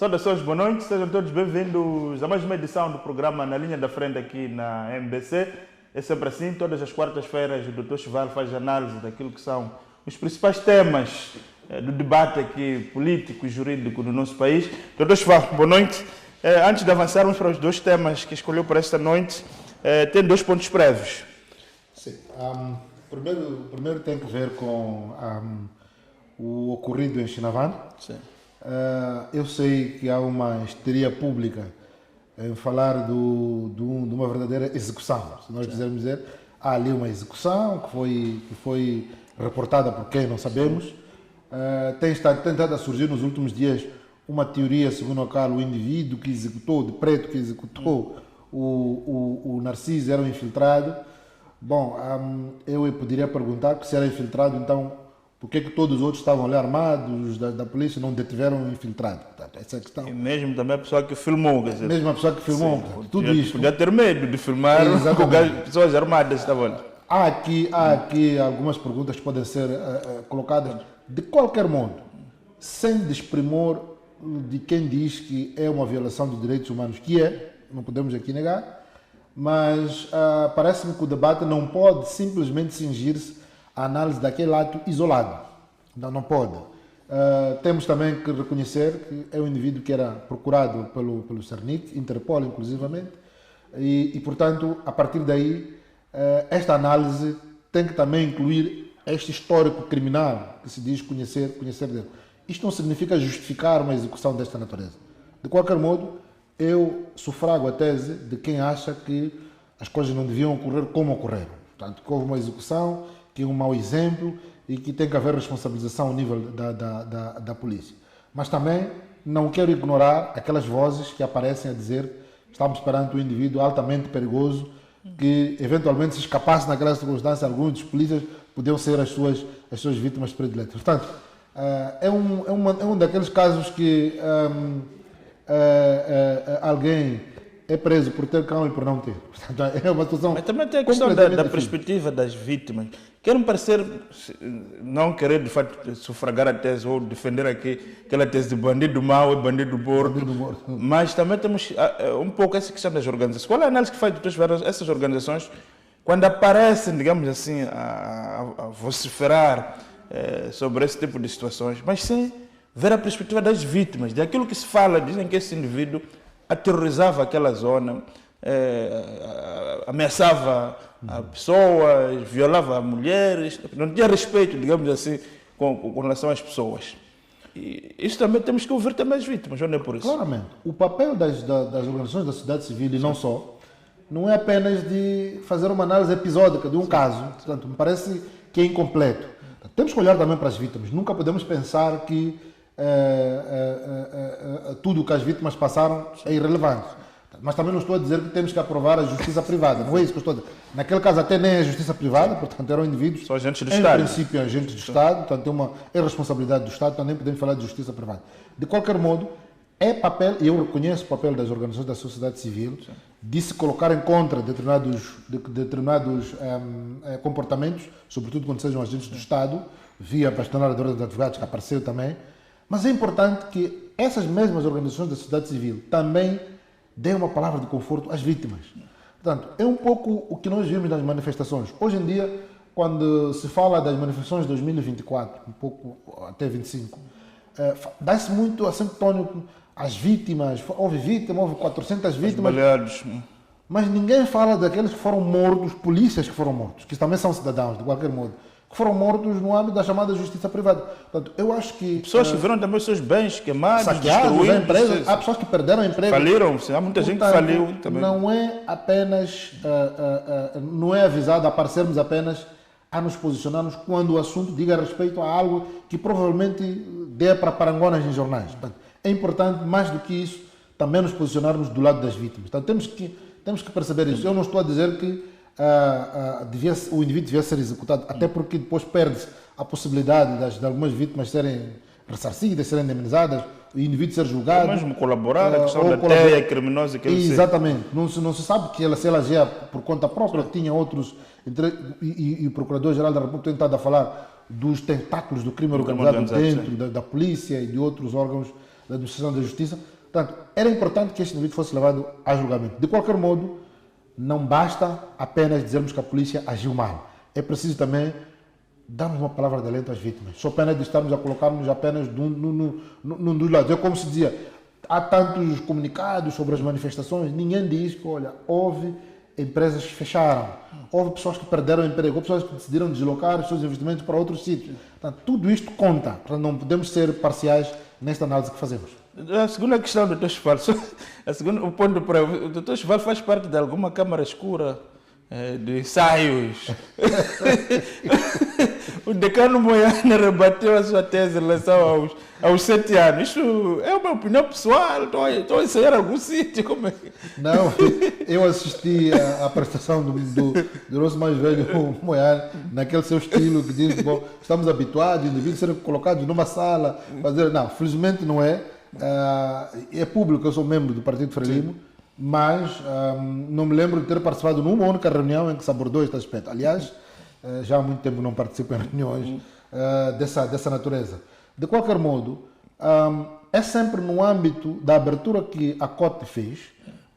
saudações, boa noite, sejam todos bem-vindos a mais uma edição do programa Na Linha da Frente aqui na MBC. É sempre assim, todas as quartas-feiras o Dr. Chival faz análise daquilo que são os principais temas do debate aqui político e jurídico do nosso país. Dr. Chival, boa noite. Antes de avançarmos para os dois temas que escolheu para esta noite, tem dois pontos prévios. Sim. Primeiro tem que ver com o ocorrido em Chinavante. Sim. Eu sei que há uma histeria pública em falar de uma verdadeira execução. Se nós quisermos dizer, há ali uma execução que foi reportada por quem não sabemos. Tem tentado a surgir nos últimos dias uma teoria segundo a qual o indivíduo que executou, de preto, que executou o Narciso era um infiltrado. Bom, eu poderia perguntar que se era infiltrado, então por que todos os outros estavam ali armados da polícia não detiveram o infiltrado? Portanto, essa é a questão. E mesmo também a pessoa que filmou, quer dizer, Mesmo a pessoa que filmou, sim, tudo isto. Podia ter medo de filmar com pessoas armadas. Tá bom. Há aqui algumas perguntas que podem ser colocadas de qualquer modo, sem desprimor de quem diz que é uma violação dos direitos humanos, que é, não podemos aqui negar, mas parece-me que o debate não pode simplesmente cingir-se à análise daquele ato isolado. Não pode. Temos também que reconhecer que é um indivíduo que era procurado pelo CERNIC, Interpol inclusivamente, e portanto, a partir daí, esta análise tem que também incluir este histórico criminal que se diz conhecer dele. Isto não significa justificar uma execução desta natureza. De qualquer modo, eu sufrago a tese de quem acha que as coisas não deviam ocorrer como ocorreram. Portanto, que houve uma execução, que é um mau exemplo e que tem que haver responsabilização ao nível da polícia. Mas também não quero ignorar aquelas vozes que aparecem a dizer que estamos perante um indivíduo altamente perigoso que, eventualmente, se escapasse naquela circunstância, alguns dos polícias podiam ser as suas vítimas prediletas. Portanto, é um daqueles casos que alguém é preso por ter cão e por não ter. Portanto, é uma situação. Mas também tem a questão da perspectiva das vítimas. Quero-me parecer, não querer de facto sufragar a tese ou defender aquela tese de bandido mau e bandido morto, mas também temos um pouco essa questão das organizações. Qual é a análise que faz de todas essas organizações quando aparecem, digamos assim, a vociferar sobre esse tipo de situações, mas sem ver a perspectiva das vítimas, daquilo que se fala, dizem que esse indivíduo aterrorizava aquela zona, ameaçava pessoas, violava mulheres, não tinha respeito, digamos assim, com relação às pessoas. E isso também temos que ouvir também as vítimas, não é por isso? Claramente. O papel das organizações da sociedade civil, e não só, não é apenas de fazer uma análise episódica de um caso. Portanto, me parece que é incompleto. Temos que olhar também para as vítimas. Nunca podemos pensar que tudo o que as vítimas passaram é irrelevante. Mas também não estou a dizer que temos que aprovar a justiça privada. Não é isso que eu estou a dizer. Naquele caso até nem é justiça privada, portanto eram indivíduos, são agentes do em Estado. princípio agentes do Estado, portanto é responsabilidade do Estado, também podemos falar de justiça privada. De qualquer modo, é papel, e eu reconheço o papel das organizações da sociedade civil, de se colocarem contra determinados comportamentos, sobretudo quando sejam agentes do Estado, via a Bastonária de Ordem dos Advogados, que apareceu também. Mas é importante que essas mesmas organizações da sociedade civil também deem uma palavra de conforto às vítimas. Portanto, é um pouco o que nós vimos nas manifestações. Hoje em dia, quando se fala das manifestações de 2024, um pouco até 25, dá-se muito acento tónico às vítimas. Houve 400 vítimas. Baleados. Mas ninguém fala daqueles que foram mortos, polícias que foram mortos, que também são cidadãos, de qualquer modo, que foram mortos no âmbito da chamada justiça privada. Portanto, eu acho que... Pessoas que viram também os seus bens queimados, saqueados, destruídos. Há pessoas que perderam emprego. Faliram, há muita gente que faliu também. Não é apenas... não é avisado a aparecermos apenas a nos posicionarmos quando o assunto diga respeito a algo que provavelmente dê para parangonas em jornais. Portanto, é importante, mais do que isso, também nos posicionarmos do lado das vítimas. Então, temos que perceber isso. Eu não estou a dizer que o indivíduo devia ser executado, até porque depois perde-se a possibilidade de algumas vítimas serem ressarcidas, serem indemnizadas, o indivíduo ser julgado. Ou mesmo colaborar, a questão da teia criminosa que ele exatamente. Não se sabe que se ela agia por conta própria, tinha outros... E o Procurador-Geral da República tem estado a falar dos tentáculos do crime organizado dentro da polícia e de outros órgãos da administração da justiça. Portanto, era importante que este indivíduo fosse levado a julgamento. De qualquer modo, não basta apenas dizermos que a polícia agiu mal. É preciso também darmos uma palavra de alento às vítimas. Só pena de estarmos a colocar-nos apenas num dos lados. É como se dizia, há tantos comunicados sobre as manifestações, ninguém diz que, olha, houve empresas que fecharam, houve pessoas que perderam emprego, houve pessoas que decidiram deslocar os seus investimentos para outros sítios. Portanto, tudo isto conta. Portanto, não podemos ser parciais nesta análise que fazemos. A segunda questão do Dr. Cheval, o ponto para o Dr. Cheval faz parte de alguma câmara escura de ensaios. O decano Moiane rebateu a sua tese em relação aos 7 anos. Isso é uma opinião pessoal? Estou a ensaiar algum sítio? Como é? Não, eu assisti à apresentação do nosso mais velho Moiane, naquele seu estilo que diz, bom, estamos habituados, indivíduos serem colocados numa sala, fazer. Não, felizmente não é. É público, eu sou membro do Partido Frelimo, mas não me lembro de ter participado numa única reunião em que se abordou este aspecto. Aliás, já há muito tempo não participo em reuniões dessa natureza. De qualquer modo, é sempre no âmbito da abertura que a COTE fez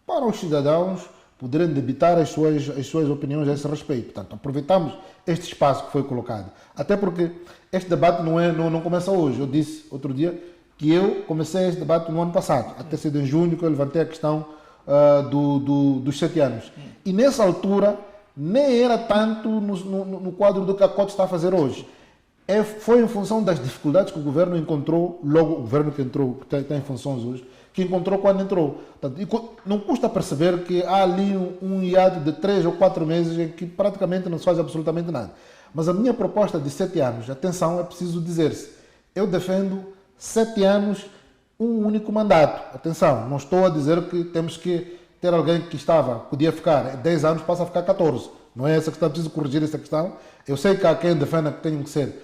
para os cidadãos poderem debitar as suas opiniões a esse respeito. Portanto, aproveitamos este espaço que foi colocado. Até porque este debate não começa hoje. Eu disse outro dia que eu comecei este debate no ano passado, até sido em junho que eu levantei a questão dos 7 anos. E nessa altura nem era tanto no quadro do que a COTE está a fazer hoje. Foi em função das dificuldades que o governo encontrou, logo o governo que entrou, que está em funções hoje, que encontrou quando entrou. Portanto, não custa perceber que há ali um hiato de 3 ou 4 meses em que praticamente não se faz absolutamente nada. Mas a minha proposta de 7 anos, atenção, é preciso dizer-se, eu defendo 7 anos, um único mandato. Atenção, não estou a dizer que temos que ter alguém que podia ficar 10 anos, passa a ficar 14. Não é essa questão, preciso corrigir essa questão. Eu sei que há quem defenda que tenham que ser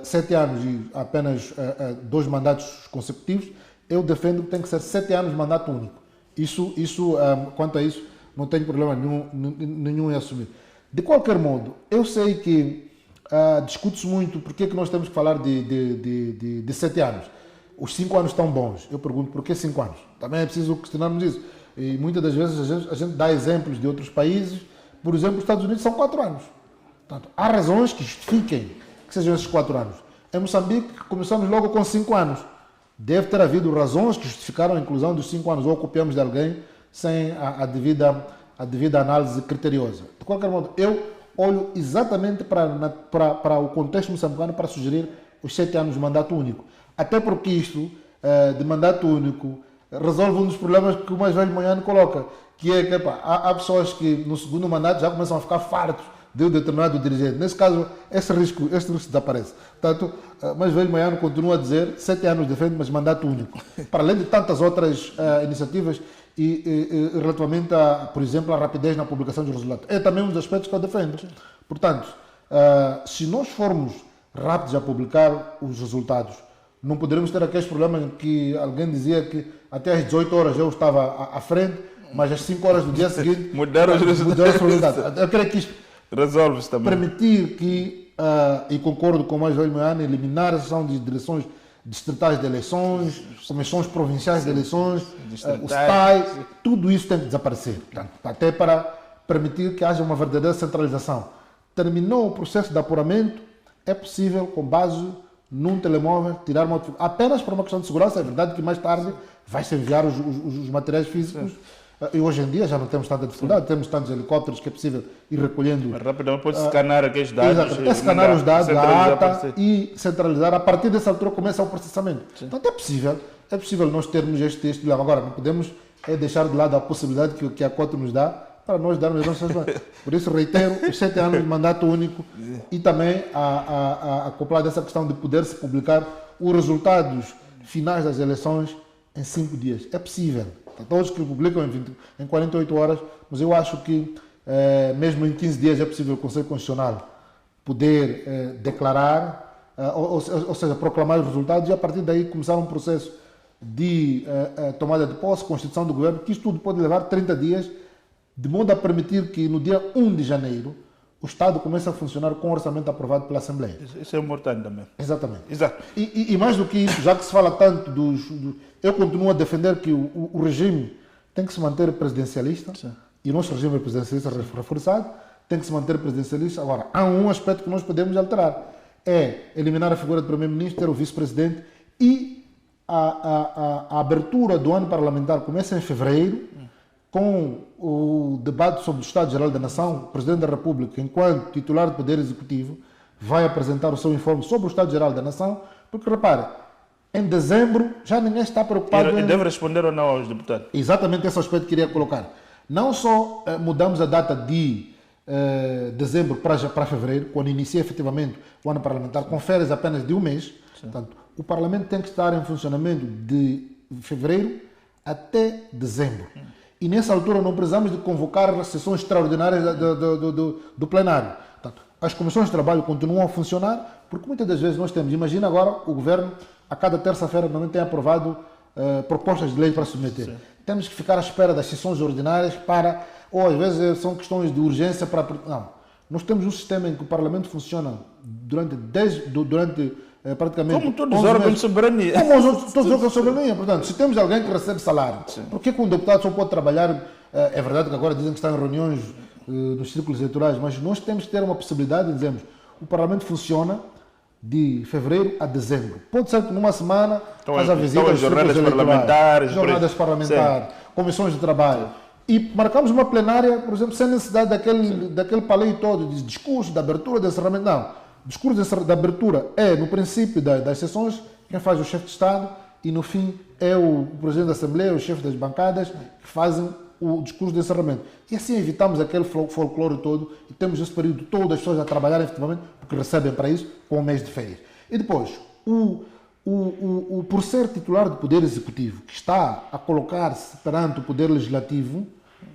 7 anos e apenas 2 mandatos consecutivos. Eu defendo que tem que ser 7 anos de mandato único. Quanto a isso, não tenho problema nenhum em assumir. De qualquer modo, eu sei que discute-se muito porque é que nós temos que falar de 7 anos. Os 5 anos estão bons. Eu pergunto, por que 5 anos? Também é preciso questionarmos isso. E muitas das vezes a gente dá exemplos de outros países. Por exemplo, os Estados Unidos são 4 anos. Portanto, há razões que justifiquem que sejam esses 4 anos. Em Moçambique, começamos logo com 5 anos. Deve ter havido razões que justificaram a inclusão dos 5 anos. Ou copiamos de alguém sem a devida análise criteriosa. De qualquer modo, eu olho exatamente para o contexto moçambicano para sugerir os 7 anos de mandato único. Até porque isto, de mandato único, resolve um dos problemas que o mais velho Moiane coloca, que é que há pessoas que no segundo mandato já começam a ficar fartos de um determinado dirigente. Nesse caso, esse risco desaparece. Portanto, o mais velho Moiane continua a dizer 7 anos de frente, mas mandato único. Para além de tantas outras iniciativas e relativamente, por exemplo, à rapidez na publicação dos resultados. É também um dos aspectos que eu defendo. Portanto, se nós formos rápidos a publicar os resultados, não poderemos ter aqueles problemas em que alguém dizia que até às 18 horas eu estava à frente, mas às 5 horas do dia seguinte mudaram os resultados. Eu creio que isto resolve-se também. Permitir que, e concordo com o mais velho Moiane, eliminar a sessão de direções distritais de eleições, comissões provinciais de eleições, o STAI, tudo isso tem que desaparecer. Portanto, até para permitir que haja uma verdadeira centralização. Terminou o processo de apuramento, é possível, com base num telemóvel, tirar uma apenas por uma questão de segurança. É verdade que mais tarde vai-se enviar os materiais físicos. E hoje em dia já não temos tanta dificuldade, temos tantos helicópteros que é possível ir recolhendo. Mas rapidamente pode escanear aqueles dados. Exatamente, escanear os dados da ata e centralizar. A partir dessa altura começa o processamento. Sim. Portanto, é possível nós termos este dilema. Agora, não podemos deixar de lado a possibilidade que a COTE nos dá para nós darmos as nossas mãos. Por isso, reitero, os 7 anos de mandato único e também a acoplar dessa questão de poder-se publicar os resultados finais das eleições em 5 dias. É possível. Todos que publicam em 48 horas, mas eu acho que mesmo em 15 dias é possível o Conselho Constitucional poder declarar, ou seja, proclamar os resultados e a partir daí começar um processo de tomada de posse, constituição do governo, que isto tudo pode levar 30 dias, de modo a permitir que no dia 1 de janeiro o Estado começa a funcionar com o orçamento aprovado pela Assembleia. Isso é importante também. Exatamente. Exato. E mais do que isso, já que se fala tanto eu continuo a defender que o regime tem que se manter presidencialista. Sim. E o nosso regime é presidencialista reforçado, tem que se manter presidencialista. Agora, há um aspecto que nós podemos alterar, é eliminar a figura do primeiro-ministro, ter o vice-presidente, e a abertura do ano parlamentar começa em fevereiro, com o debate sobre o Estado-Geral da Nação. O Presidente da República, enquanto titular do Poder Executivo, vai apresentar o seu informe sobre o Estado-Geral da Nação, porque, repare, em dezembro já ninguém está preocupado E deve responder ou não aos deputados? Exatamente esse aspecto que queria colocar. Não só mudamos a data de dezembro para fevereiro, quando inicia efetivamente o ano parlamentar, com férias apenas de um mês. Portanto, o Parlamento tem que estar em funcionamento de fevereiro até dezembro. E nessa altura não precisamos de convocar sessões extraordinárias do plenário. Portanto, as comissões de trabalho continuam a funcionar, porque muitas das vezes nós temos, imagina agora o Governo, a cada terça-feira não tem aprovado propostas de lei para submeter. Sim. Temos que ficar à espera das sessões ordinárias ou às vezes são questões de urgência para... Não. Nós temos um sistema em que o Parlamento funciona durante praticamente... Como todos os órgãos de soberania. Como todos os órgãos de soberania. Portanto, se temos alguém que recebe salário, por que um deputado só pode trabalhar... É verdade que agora dizem que está em reuniões nos círculos eleitorais, mas nós temos que ter uma possibilidade de dizermos o Parlamento funciona de fevereiro a dezembro. Pode ser que numa semana haja visitas aos jornadas parlamentares, comissões de trabalho. E marcamos uma plenária, por exemplo, sem necessidade daquele paleio todo de discurso, de abertura, de encerramento. Não. O discurso de abertura é, no princípio das sessões, quem faz o chefe de Estado, e no fim é o Presidente da Assembleia, o chefe das bancadas, que fazem o discurso de encerramento. E assim evitamos aquele folclore todo e temos esse período todo as pessoas a trabalhar efetivamente, porque recebem para isso, com o mês de férias. E depois, por ser titular do Poder Executivo, que está a colocar-se perante o Poder Legislativo,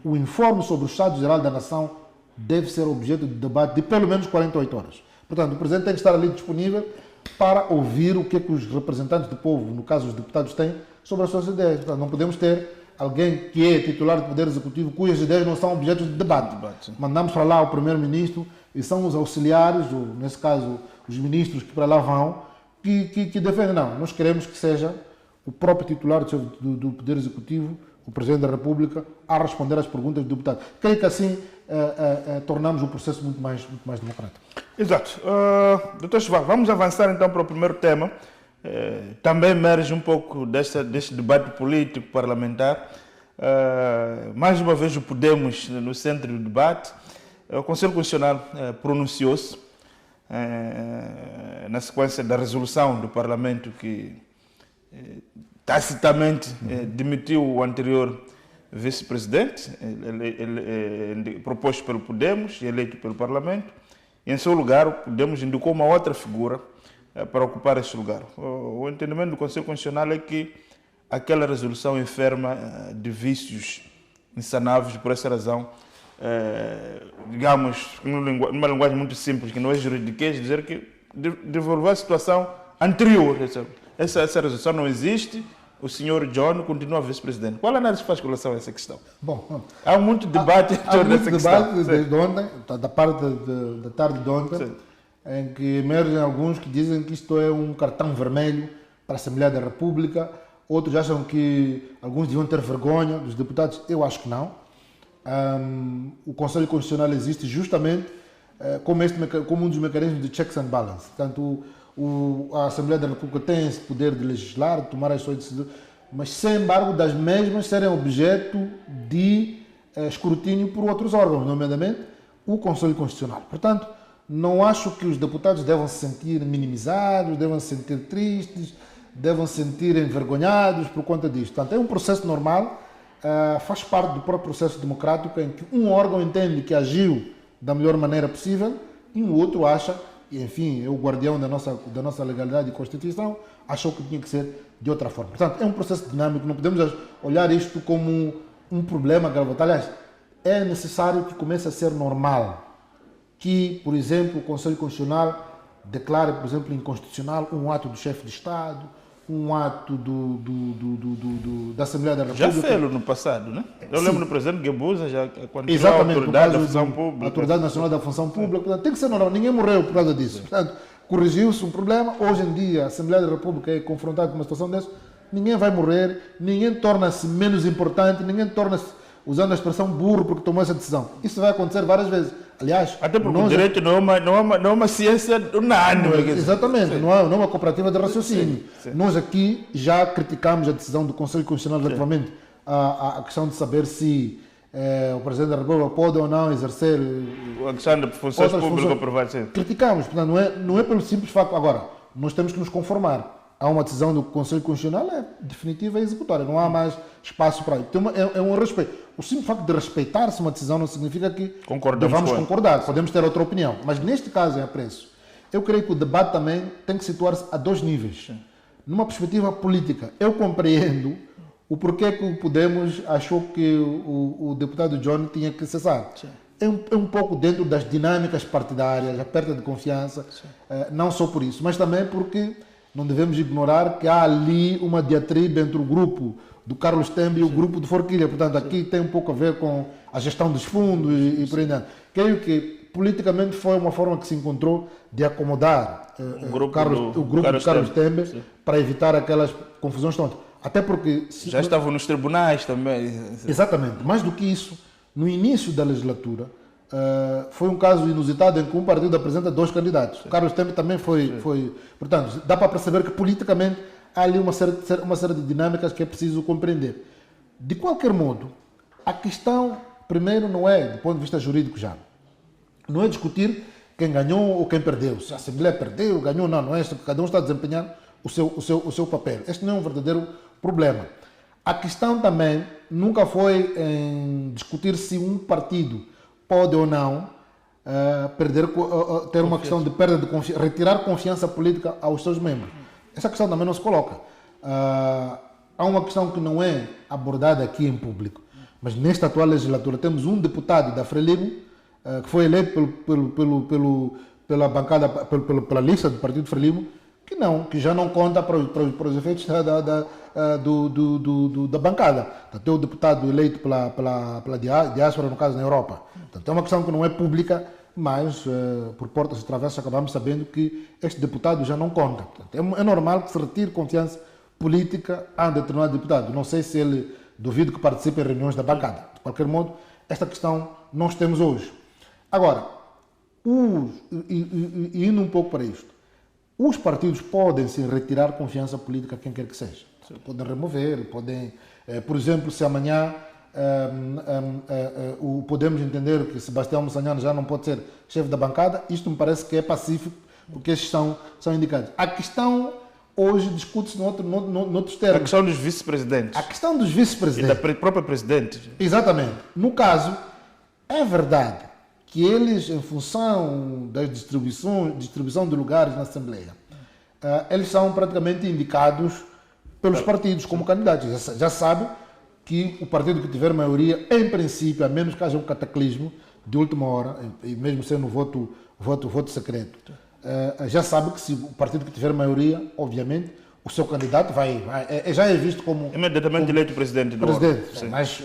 o informe sobre o Estado-Geral da Nação deve ser objeto de debate de pelo menos 48 horas. Portanto, o Presidente tem que estar ali disponível para ouvir o que é que os representantes do povo, no caso os deputados, têm sobre as suas ideias. Portanto, não podemos ter alguém que é titular do Poder Executivo cujas ideias não são objeto de debate. Mandamos para lá o Primeiro-Ministro e são os auxiliares, ou nesse caso os ministros que para lá vão, que defendem. Não, nós queremos que seja o próprio titular do Poder Executivo, o Presidente da República, a responder às perguntas do deputado. Creio que assim tornamos o processo muito mais democrático. Exato. Dr. Chival, vamos avançar então para o primeiro tema. Também emerge um pouco deste debate político parlamentar. Mais uma vez o Podemos no centro do debate. O Conselho Constitucional pronunciou-se na sequência da resolução do Parlamento que tacitamente demitiu o anterior vice-presidente, proposto pelo Podemos e eleito pelo Parlamento. E, em seu lugar, o Podemos indicou uma outra figura para ocupar este lugar. O entendimento do Conselho Constitucional é que aquela resolução enferma de vícios insanáveis. Por essa razão, digamos, numa linguagem muito simples, que não é juridiquês, dizer que devolver a situação anterior. Essa resolução não existe, o senhor John continua vice-presidente. Qual a análise faz com relação a essa questão? Bom, há muito debate sobre essa questão. Há muito debate desde ontem, da parte da tarde de ontem, sim, em que emergem alguns que dizem que isto é um cartão vermelho para a Assembleia da República, outros acham que alguns deviam ter vergonha dos deputados. Eu acho que não. O Conselho Constitucional existe justamente como um dos mecanismos de checks and balances. Portanto, a Assembleia da República tem esse poder de legislar, de tomar as suas decisões, mas sem embargo das mesmas serem objeto de escrutínio por outros órgãos, nomeadamente o Conselho Constitucional. Portanto, não acho que os deputados devam se sentir minimizados, devam se sentir tristes, devam se sentir envergonhados por conta disto. Portanto, é um processo normal, faz parte do próprio processo democrático em que um órgão entende que agiu da melhor maneira possível e um outro acha, e enfim, é o guardião da nossa legalidade e Constituição, achou que tinha que ser de outra forma. Portanto, é um processo dinâmico, não podemos olhar isto como um problema grave. Aliás, é necessário que comece a ser normal que, por exemplo, o Conselho Constitucional declare, por exemplo, inconstitucional um ato do chefe de Estado, um ato da Assembleia da República. Já fez no passado, né? Eu lembro do presidente Guebuza, já quando tirou a Exatamente, autoridade da função pública. Autoridade Nacional da Função Pública. Portanto, tem que ser normal, ninguém morreu por causa disso. Portanto, corrigiu-se um problema. Hoje em dia, a Assembleia da República é confrontada com uma situação dessa, ninguém vai morrer, ninguém torna-se menos importante, ninguém torna-se, usando a expressão burro, porque tomou essa decisão. Isso vai acontecer várias vezes. Aliás, até porque o direito não é uma ciência unânime. Exatamente, não é uma cooperativa de raciocínio. Sim. Nós aqui já criticamos a decisão do Conselho Constitucional relativamente à questão de saber se o Presidente da República pode ou não exercer a questão de funções públicas ou privadas. Criticamos, portanto, não é pelo simples facto. Agora, nós temos que nos conformar. Há uma decisão do Conselho Constitucional, é definitiva e executória, não há mais espaço para isso. Então, é um respeito. O simples facto de respeitar-se uma decisão não significa que devamos concordar, podemos ter outra opinião. Mas neste caso, em apreço, eu creio que o debate também tem que situar-se a dois níveis. Sim. Numa perspectiva política, eu compreendo o porquê que o Podemos achou que o deputado John tinha que cessar. É um pouco dentro das dinâmicas partidárias, a perda de confiança, não só por isso, mas também porque não devemos ignorar que há ali uma diatribe entre o grupo do Carlos Tembe e o grupo de Forquilha. Portanto, aqui tem um pouco a ver com a gestão dos fundos e por aí adiante. Creio que politicamente foi uma forma que se encontrou de acomodar o grupo do Carlos Tembe para evitar aquelas confusões todas. Até porque... Já estavam nos tribunais também. Exatamente. Mais do que isso, no início da legislatura, foi um caso inusitado em que um partido apresenta dois candidatos. O Carlos Tembe também foi... Portanto, dá para perceber que politicamente há ali uma série de dinâmicas que é preciso compreender. De qualquer modo, a questão, primeiro, não é, do ponto de vista jurídico já, não é discutir quem ganhou ou quem perdeu. Se a Assembleia perdeu, ganhou, não é isso. Cada um está a desempenhar o seu papel. Este não é um verdadeiro problema. A questão também nunca foi em discutir se um partido pode ou não ter uma questão de perda de confiança, retirar confiança política aos seus membros. Essa questão também não se coloca. Há uma questão que não é abordada aqui em público, mas nesta atual legislatura temos um deputado da Frelimo que foi eleito pela bancada, pela lista do Partido Frelimo, que já não conta para os efeitos da bancada. Até o deputado eleito pela diáspora, no caso na Europa. Portanto, é uma questão que não é pública, mas por portas e travessas acabamos sabendo que este deputado já não conta. Portanto, é normal que se retire confiança política a um determinado deputado. Não sei se ele duvido que participe em reuniões da bancada. De qualquer modo, esta questão nós temos hoje. Agora, indo um pouco para isto, os partidos podem se retirar confiança política a quem quer que seja. Podem remover, podem... por exemplo, se amanhã podemos entender que Sebastião Moçanhano já não pode ser chefe da bancada, isto me parece que é pacífico, porque estes são indicados. A questão hoje discute-se noutros termos. A questão dos vice-presidentes. A questão dos vice-presidentes. E da própria presidente. Exatamente. No caso, é verdade que eles, em função da distribuição de lugares na Assembleia, eles são praticamente indicados pelos partidos como candidatos. Já sabe que o partido que tiver maioria, em princípio, a menos que haja um cataclismo de última hora, e mesmo sendo voto secreto, já sabe que se o partido que tiver maioria, obviamente, o seu candidato já é visto como... Imediatamente eleito presidente do presidente. Mas,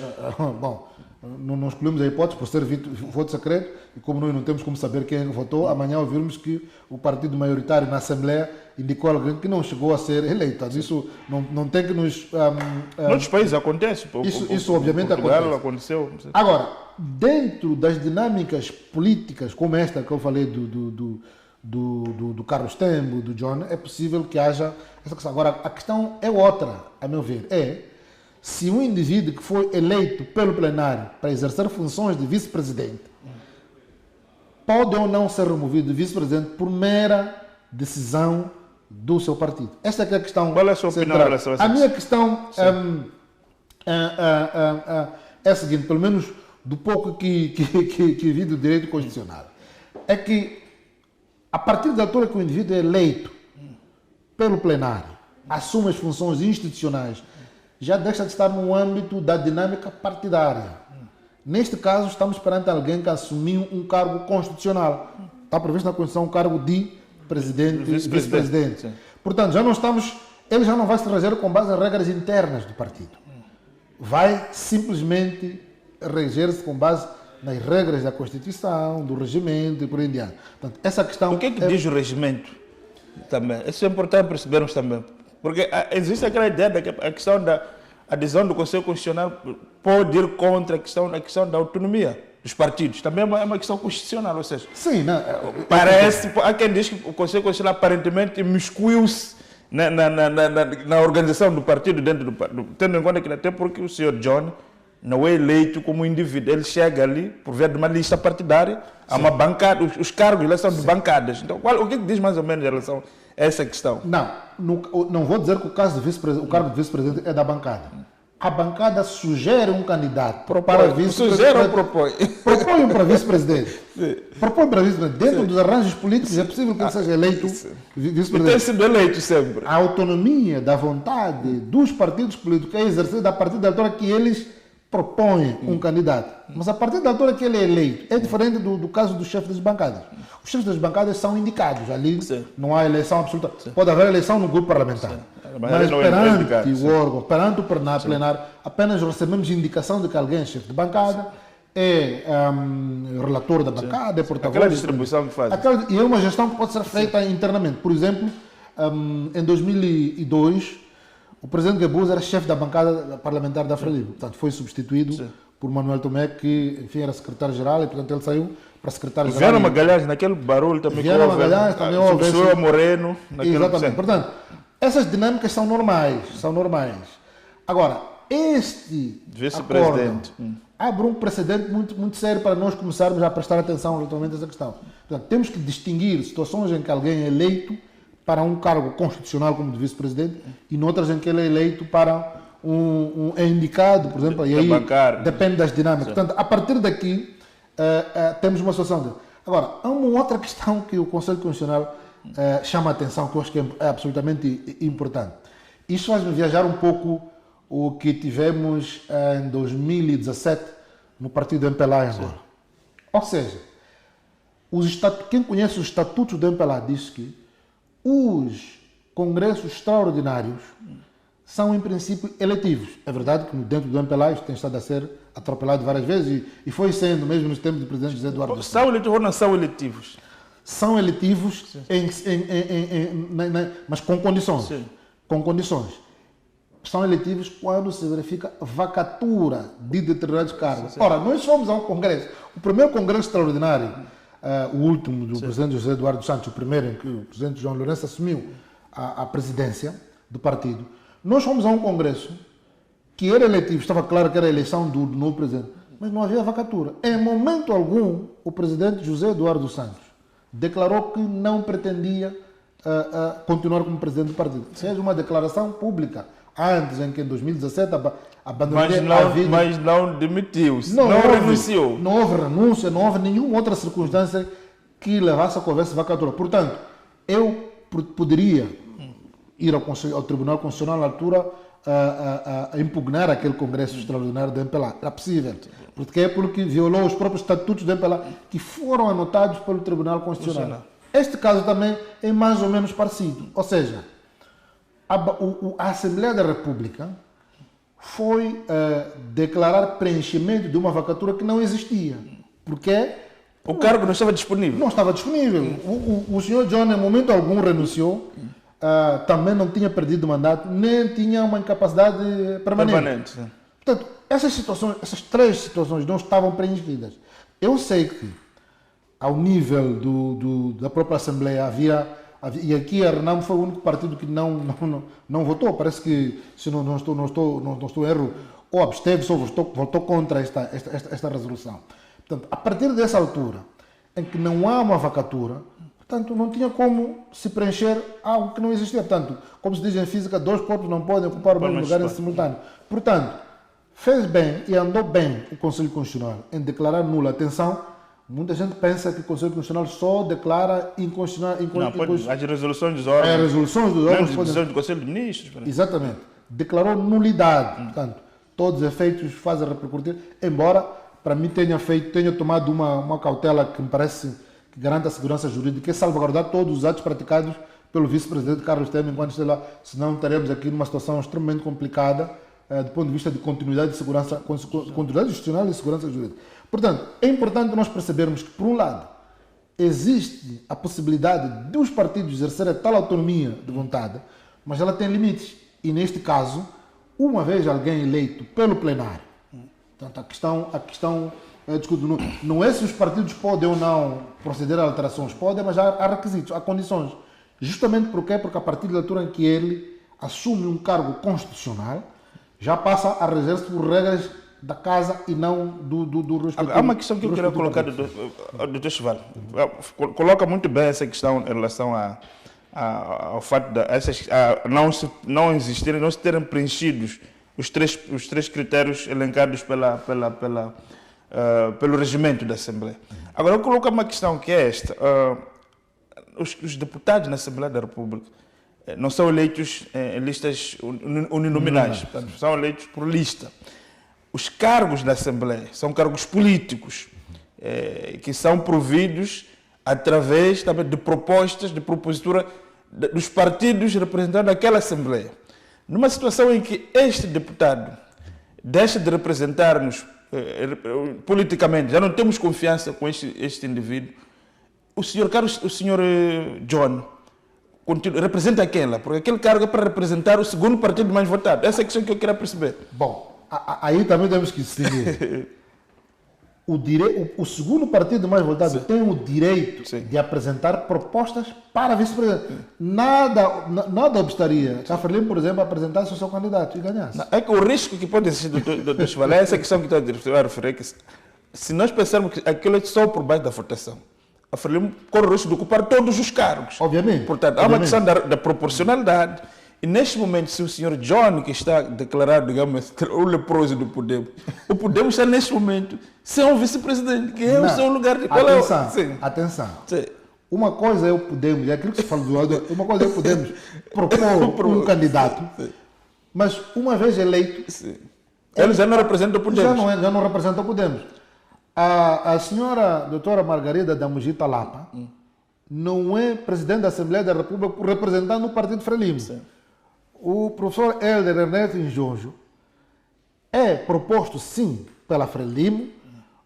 bom, não escolhemos a hipótese por ser voto secreto, e como nós não temos como saber quem votou, amanhã ouvirmos que o partido maioritário na Assembleia indicou alguém que não chegou a ser eleito. Isso não tem que nos... Noutros países acontece. Isso obviamente aconteceu. Agora, dentro das dinâmicas políticas como esta que eu falei do Carlos Tembo, do John, é possível que haja essa questão. Agora, a questão é outra, a meu ver, se um indivíduo que foi eleito pelo plenário para exercer funções de vice-presidente pode ou não ser removido de vice-presidente por mera decisão do seu partido. Esta é a questão. Qual é a sua opinião em relação a isso? A minha questão é a seguinte, pelo menos do pouco que vi do direito constitucional, é que a partir da altura que o indivíduo é eleito pelo plenário, assume as funções institucionais, já deixa de estar no âmbito da dinâmica partidária. Neste caso, estamos perante alguém que assumiu um cargo constitucional. Está previsto na Constituição um cargo de presidente e vice-presidente. Portanto, já não estamos ele já não vai se reger com base em regras internas do partido. Vai simplesmente reger-se com base nas regras da Constituição, do regimento e por aí em diante. Portanto, essa questão... O que é que diz o regimento também? Isso é importante percebermos também. Porque existe aquela ideia de que a questão da adesão do Conselho Constitucional pode ir contra a questão da autonomia dos partidos. Também é uma questão constitucional, ou seja... Sim, não, parece... Há quem diz que o Conselho Constitucional aparentemente imiscuiu-se na organização do partido dentro do partido, tendo em conta que até porque o senhor John não é eleito como indivíduo, ele chega ali por via de uma lista partidária, há uma bancada, os cargos lá são de bancadas. Então, o que é que diz mais ou menos em relação a essa questão? Não vou dizer que o cargo de vice-presidente é da bancada. A bancada sugere um candidato para vice-presidente. Sugere ou propõe? Propõe para vice-presidente. Propõe para vice-presidente. Dentro dos arranjos políticos é possível que ele seja eleito vice-presidente. Tem sido eleito sempre. A autonomia da vontade dos partidos políticos é exercida a partir da altura que eles propõem um candidato. Mas a partir da altura que ele é eleito, é diferente do caso dos chefes das bancadas. Os chefes das bancadas são indicados. Ali não há eleição absoluta. Pode haver eleição no grupo parlamentar. Mas perante o órgão, perante o plenário, apenas recebemos indicação de que alguém é chefe de bancada, é relator da bancada, é porta-voz. Aquela distribuição que faz. E é uma gestão que pode ser feita internamente. Por exemplo, em 2002, o presidente Guebuza era chefe da bancada parlamentar da Frelimo. Portanto, foi substituído por Manuel Tomé, que, enfim, era secretário-geral, e, portanto, ele saiu para secretário-geral. Viana Magalhães, naquele barulho também. Viana Magalhães também houve. Professor Moreno. Exatamente. Portanto, essas dinâmicas são normais. Agora, este vice-presidente abre um precedente muito sério para nós começarmos a prestar atenção relativamente a essa questão. Portanto, temos que distinguir situações em que alguém é eleito para um cargo constitucional como de vice-presidente e noutras em que ele é eleito para é indicado, por exemplo, e aí depende das dinâmicas. Portanto, a partir daqui, temos uma situação. Agora, há uma outra questão que o Conselho Constitucional chama a atenção, que eu acho que é absolutamente importante. Isto faz-me viajar um pouco o que tivemos em 2017 no partido do MPLA em Angola. Ou seja, quem conhece os estatutos do MPLA diz que os congressos extraordinários são, em princípio, eletivos. É verdade que dentro do MPLA isto tem estado a ser atropelado várias vezes e foi sendo, mesmo nos tempos do presidente José Eduardo. São eletivos ou não são eletivos? São eletivos, mas com condições. Sim. Com condições. São eletivos quando se verifica vacatura de determinados cargos. Sim. Ora, nós fomos a um congresso. O primeiro congresso extraordinário, o último do presidente José Eduardo Santos, o primeiro em que o presidente João Lourenço assumiu a presidência do partido, nós fomos a um congresso que era eletivo, estava claro que era a eleição do novo presidente, mas não havia vacatura. Em momento algum, o presidente José Eduardo Santos declarou que não pretendia continuar como presidente do partido. Fez uma declaração pública, antes em que em 2017 abandonaria a vida. Mas não demitiu-se, não renunciou. Não houve renúncia, não houve nenhuma outra circunstância que levasse a que houvesse vacatura. Portanto, eu poderia ir ao Tribunal Constitucional na altura a impugnar aquele congresso extraordinário do MPLA. Era possível. Porque violou os próprios estatutos do MPLA que foram anotados pelo Tribunal Constitucional. Este caso também é mais ou menos parecido. Ou seja, a Assembleia da República foi declarar preenchimento de uma vacatura que não existia. Porque o cargo não estava disponível. Não estava disponível. O senhor John, em momento algum, renunciou. Também não tinha perdido o mandato, nem tinha uma incapacidade permanente. Portanto, essas três situações não estavam preenchidas. Eu sei que, ao nível da própria Assembleia, e aqui a Renamo foi o único partido que não votou. Parece que, se não estou em erro, ou absteve-se ou votou contra esta resolução. Portanto, a partir dessa altura, em que não há uma vacatura, portanto, não tinha como se preencher algo que não existia. Portanto, como se diz em física, dois corpos não podem ocupar o mesmo lugar em simultâneo. Portanto, fez bem e andou bem o Conselho Constitucional em declarar nula. Atenção, muita gente pensa que o Conselho Constitucional só declara inconstitucional. As resoluções dos órgãos. As resoluções dos órgãos. Decisões do Conselho de Ministros. Exatamente. Declarou nulidade. Portanto, todos os efeitos fazem repercutir, embora, para mim, tenha tomado uma cautela que me parece que garante a segurança jurídica, que é salvaguardar todos os atos praticados pelo vice-presidente Carlos Temer enquanto esteja lá, senão estaremos aqui numa situação extremamente complicada do ponto de vista de continuidade de segurança, continuidade institucional e segurança jurídica. Portanto, é importante nós percebermos que, por um lado, existe a possibilidade dos partidos exercerem tal autonomia de vontade, mas ela tem limites. E, neste caso, uma vez alguém eleito pelo plenário, portanto, a questão não é se os partidos podem ou não proceder a alterações, podem, mas há requisitos, há condições. Justamente porque a partir da altura em que ele assume um cargo constitucional, já passa a reger-se por regras da casa e não do respectivo. Há uma questão que eu queria colocar, doutor Chival. Coloca muito bem essa questão em relação ao fato de não existirem, não se terem preenchidos os três critérios elencados pelo regimento da Assembleia. Agora, eu coloco uma questão que é esta. Os deputados na Assembleia da República não são eleitos em listas uninominais, portanto, são eleitos por lista. Os cargos da Assembleia são cargos políticos, que são providos através também de propostas, de propositura dos partidos representando aquela Assembleia. Numa situação em que este deputado deixa de representar-nos politicamente, já não temos confiança com este indivíduo, o senhor John representa aquela, porque aquele cargo é para representar o segundo partido mais votado. Essa é a questão que eu queria perceber. Bom, aí também temos que distinguir. O segundo partido mais votado tem o direito de apresentar propostas para vice-presidente. Nada obstaria a Frelimo, por exemplo, apresentasse o seu candidato e ganhasse. É que o risco que pode existir do Chival é essa questão que estou a referir, que se nós pensarmos que aquilo é só por baixo da votação, a Frelimo corre o risco de ocupar todos os cargos. Obviamente. Portanto, há uma questão da proporcionalidade. E neste momento, se o senhor John, que está declarado, digamos, o leproso do Podemos, o Podemos está neste momento sem um vice-presidente, que é o seu lugar de atenção, atenção. Sim. Uma coisa é o Podemos, é aquilo que se fala do lado, uma coisa é o Podemos propor um candidato, mas uma vez eleito, ele já não representa o Podemos. Já não representa o Podemos. A senhora doutora Margarida da Mugita Lapa não é presidente da Assembleia da República por representar no partido Frelimo. O professor Helder Ernesto Njonjo é proposto, sim, pela Frelimo,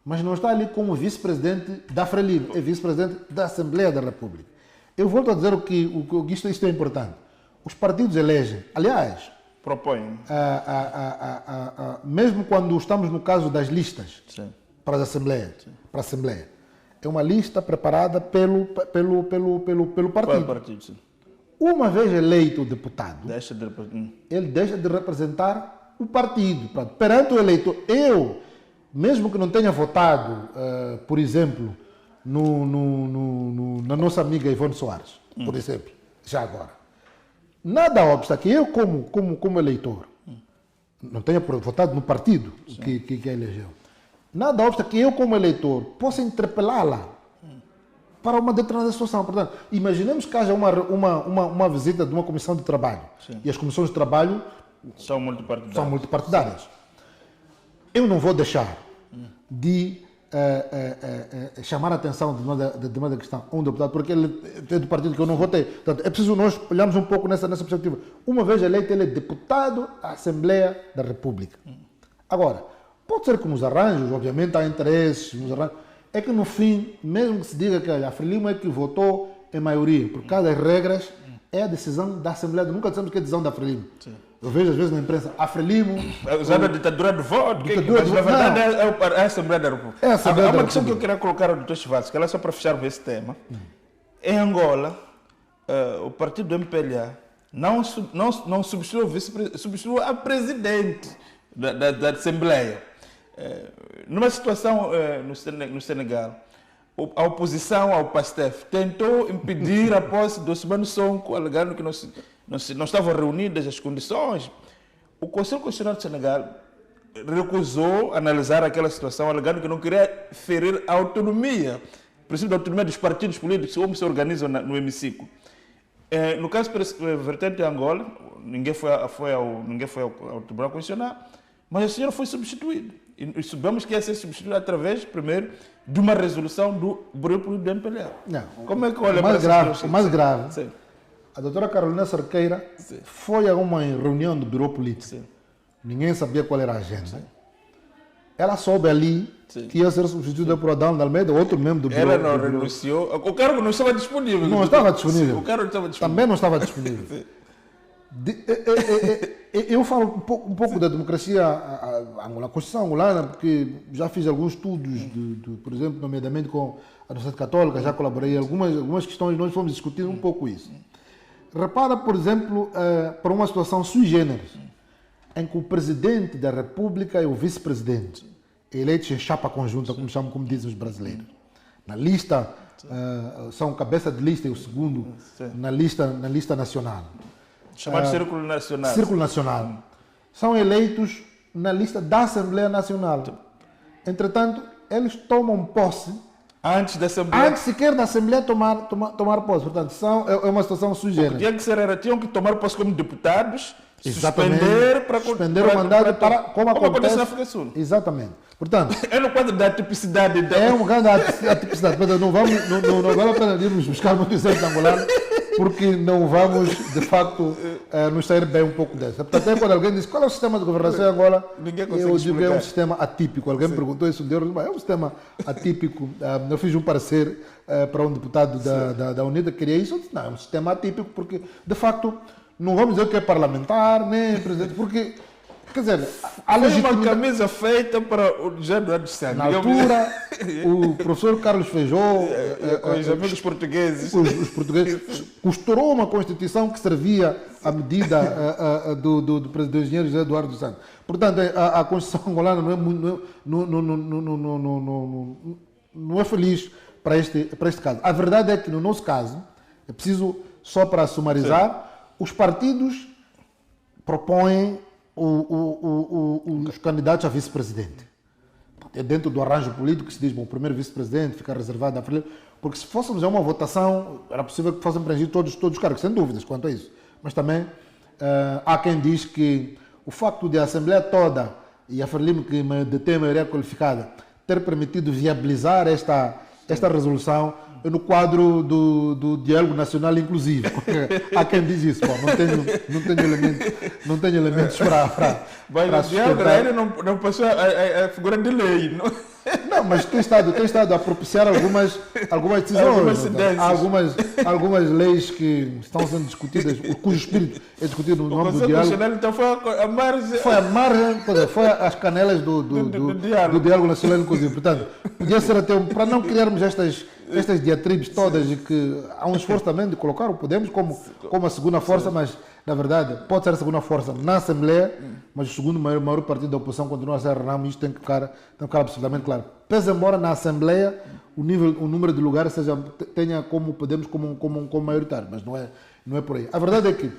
mas não está ali como vice-presidente da Frelimo, é vice-presidente da Assembleia da República. Eu volto a dizer isto é importante. Os partidos elegem, aliás, propõem. Mesmo quando estamos no caso das listas para a Assembleia, é uma lista preparada pelo partido. Sim. Uma vez eleito o deputado, ele deixa de representar o partido. Perante o eleitor, mesmo que não tenha votado, por exemplo, na nossa amiga Ivone Soares, por exemplo, já agora, nada obsta que eu, como eleitor, não tenha votado no partido que elegeu, nada obsta que eu, como eleitor, possa interpelá-la para uma determinada situação. Portanto, imaginemos que haja uma visita de uma comissão de trabalho. E as comissões de trabalho são multipartidárias. Eu não vou deixar de chamar a atenção de uma questão a um deputado, porque ele é do partido que eu não votei. Portanto, é preciso nós olharmos um pouco nessa perspectiva. Uma vez eleito, ele é deputado da Assembleia da República. Agora, pode ser que nos arranjos, obviamente há interesses, nos arranjos, é que no fim, mesmo que se diga que a Frelimo é que votou em maioria, por causa das regras, é a decisão da Assembleia. Nunca dizemos que é a decisão da Frelimo. Eu vejo às vezes na imprensa, a Frelimo... Usando a ditadura do voto, mas na verdade é a Assembleia da República. Há uma questão que eu queria colocar ao Dr. Chival, que ela só para fechar esse tema. Em Angola, o partido do MPLA não substituiu a presidente da Assembleia. Numa situação no Senegal, a oposição ao PASTEF tentou impedir a posse do Ousmane Sonko, alegando que não estavam reunidas as condições. O Conselho Constitucional do Senegal recusou analisar aquela situação, alegando que não queria ferir a autonomia, o princípio da autonomia dos partidos políticos, como se organizam no hemiciclo. No caso vertente de Angola, ninguém foi ao Tribunal Constitucional, mas o senhor foi substituído. E sabemos que ia ser substituído através, primeiro, de uma resolução do Bureau Político do MPLA. Não, como é que olha o mais grave, A doutora Carolina Cerqueira foi a uma reunião do Bureau Político. Sim. Ninguém sabia qual era a agenda. Ela soube ali Sim. que ia ser substituída por Adão de Almeida, outro membro do Bureau. Ela não renunciou. O cargo não estava disponível. Não estava disponível. O cargo não estava disponível. Também não estava disponível. Eu falo um pouco da democracia angolana, a Constituição angolana, porque já fiz alguns estudos, por exemplo, nomeadamente com a Universidade Católica, já colaborei em algumas questões, nós fomos discutindo um pouco isso. Repara, por exemplo, para uma situação sui generis, em que o presidente da República e o vice-presidente, eleitos em chapa conjunta, como dizem os brasileiros, na lista, são cabeça de lista e o segundo na lista nacional. Chamado Círculo Nacional. Círculo Nacional. São eleitos na lista da Assembleia Nacional. Entretanto, eles tomam posse Antes da Assembleia. antes sequer da Assembleia tomar posse. Portanto, é uma situação sui generis. Tinha que ser, tinham que tomar posse como deputados, Exatamente. suspender o mandato como acontece acontece na África do Sul. Exatamente. Portanto, É no quadro da tipicidade. é um grande atipicidade. Mas não vale a pena irmos buscar muito exemplo angolano, porque não vamos, de facto, nos sair bem um pouco dessa. Portanto, até quando alguém diz qual é o sistema de governação em Angola, Ninguém consegue eu digo que é explicar. um sistema atípico. Alguém me perguntou isso, é um sistema atípico. Eu fiz um parecer para um deputado da UNITA que queria isso. Eu disse, não, é um sistema atípico, porque, de facto, não vamos dizer que é parlamentar, nem presidente, porque, quer dizer, a Foi uma legitimidade. camisa feita para o José Eduardo Santos. Na altura, o professor Carlos Feijó, Com os amigos portugueses. os portugueses, costurou uma Constituição que servia à medida do engenheiro José Eduardo Santos. Portanto, a Constituição angolana não é feliz para este caso. A verdade é que, no nosso caso, é preciso, só para sumarizar, os partidos propõem os candidatos a vice-presidente. É dentro do arranjo político que se diz, bom, o primeiro vice-presidente fica reservado à frente, porque se fôssemos a uma votação, era possível que fossem preenchidos todos os cargos, sem dúvidas quanto a isso. Mas também há quem diz que o facto de a Assembleia toda, e a Frelimo que detém a maioria qualificada, ter permitido viabilizar esta resolução no quadro do diálogo nacional inclusivo. Há quem diz isso, bom, não tenho elementos para Mas o diálogo ainda não passou a figura de lei. Não, mas tem estado a propiciar algumas decisões. Algumas leis que estão sendo discutidas, cujo espírito é discutido no nome do diálogo. Então foi a margem. Foi a margem, foi as canelas do diálogo nacional inclusivo. Portanto, podia ser até para não criarmos estas diatribes todas e que há um esforço também de colocar o Podemos como a segunda força, mas na verdade pode ser a segunda força na Assembleia, mas o segundo maior partido da oposição continua a ser a Renamo, e isto tem que ficar absolutamente claro. Pese embora na Assembleia o número de lugares tenha como Podemos como maioritário, mas não é por aí. A verdade é que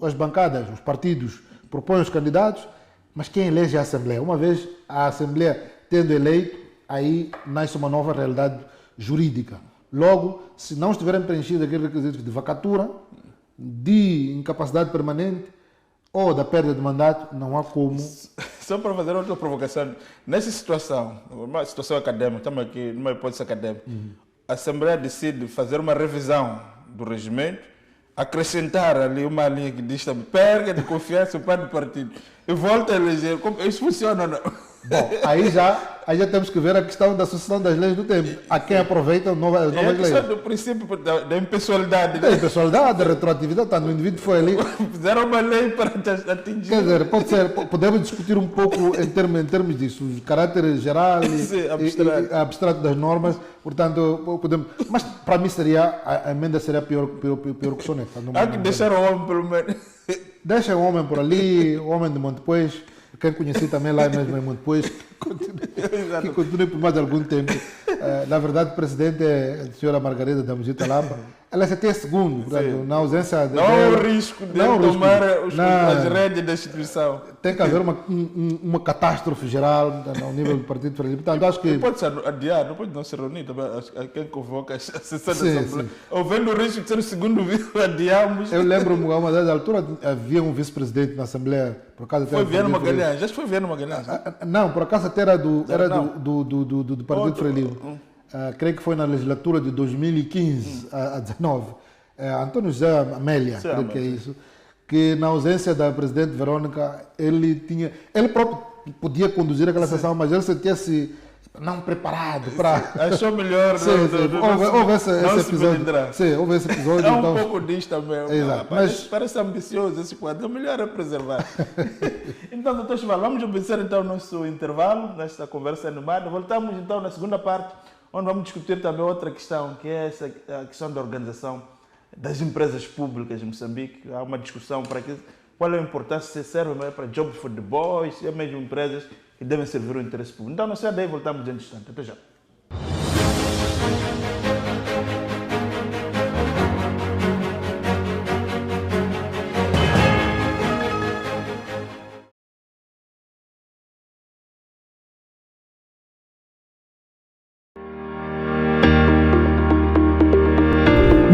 as bancadas, os partidos propõem os candidatos, mas quem elege é a Assembleia. Uma vez a Assembleia tendo eleito, aí nasce uma nova realidade jurídica. Logo, se não estiverem preenchidos aqueles requisitos de vacatura, de incapacidade permanente ou da perda de mandato, não há como. Só para fazer outra provocação, nessa situação, uma situação acadêmica, estamos aqui numa hipótese académica, a Assembleia decide fazer uma revisão do regimento, acrescentar ali uma linha que diz também perda de confiança no partido e volta a eleger. Como isso funciona ou não? Bom, aí já temos que ver a questão da sucessão das leis do tempo. Há quem aproveita novas É a leis. questão do princípio da impessoalidade. Tem pessoalidade, da retroatividade, tanto o indivíduo foi ali. Fizeram uma lei para atingir. Quer dizer, podemos discutir um pouco em termos disso, o caráter geral e abstrato das normas, portanto, podemos. Mas para mim a emenda seria pior que soneca. Há que deixar o homem pelo menos. Deixa o homem por ali, o homem de Montepuez, quem conheci também lá mesmo em Montepuez, que continue por mais algum tempo. Na verdade, o presidente é a senhora Margarida da Mugita Lapa. Ela já tem segundo, portanto, na ausência não há o risco de tomar as rédeas da instituição. Tem que haver uma catástrofe geral ao nível do Partido Frelimo. Portanto, acho que. Não pode se adiar, não pode não se reunir também. Quem convoca a sessão da Assembleia. Havendo o risco de ser o segundo vice, adiamos. Eu lembro-me, a uma dada altura, havia um vice-presidente na Assembleia. Por acaso, foi Viano Magalhães, já foi Viano Magalhães. Não, por acaso até era do Partido Frelimo. Creio que foi na legislatura de 2015 a 19. Antônio José Amélia, Sim, creio que é isso, que na ausência da presidente Verônica, ele próprio podia conduzir aquela sessão, mas ele sentia-se não preparado para... Achou melhor houve esse episódio. Sim, houve esse episódio. É um então... pouco disto também. Exato, parece ambicioso esse quadro, é melhor é preservar. Então, doutor Chival, vamos obedecer então o nosso intervalo nesta conversa animada. Voltamos então na segunda parte, onde vamos discutir também outra questão, que é a questão da organização das empresas públicas em Moçambique. Há uma discussão para qual é a importância, se serve para jobs for the boys, se é mesmo empresas que devem servir o interesse público. Então, não sei daí, voltamos em instante. Até já.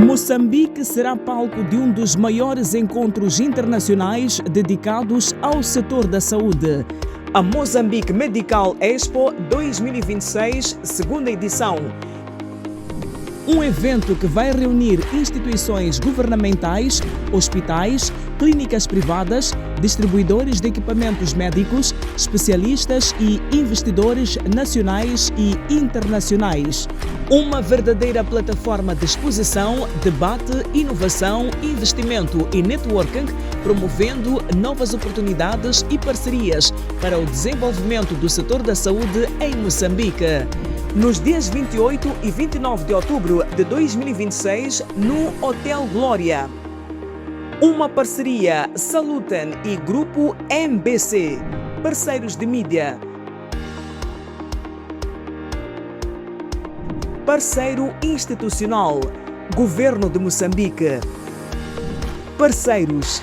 Moçambique será palco de um dos maiores encontros internacionais dedicados ao setor da saúde. A Mozambique Medical Expo 2026, segunda edição. Um evento que vai reunir instituições governamentais, hospitais, clínicas privadas, distribuidores de equipamentos médicos, especialistas e investidores nacionais e internacionais. Uma verdadeira plataforma de exposição, debate, inovação, investimento e networking, promovendo novas oportunidades e parcerias para o desenvolvimento do setor da saúde em Moçambique. Nos dias 28 e 29 de outubro de 2026, no Hotel Glória. Uma parceria Saluten e Grupo MBC, parceiros de mídia. Parceiro institucional, Governo de Moçambique. Parceiros.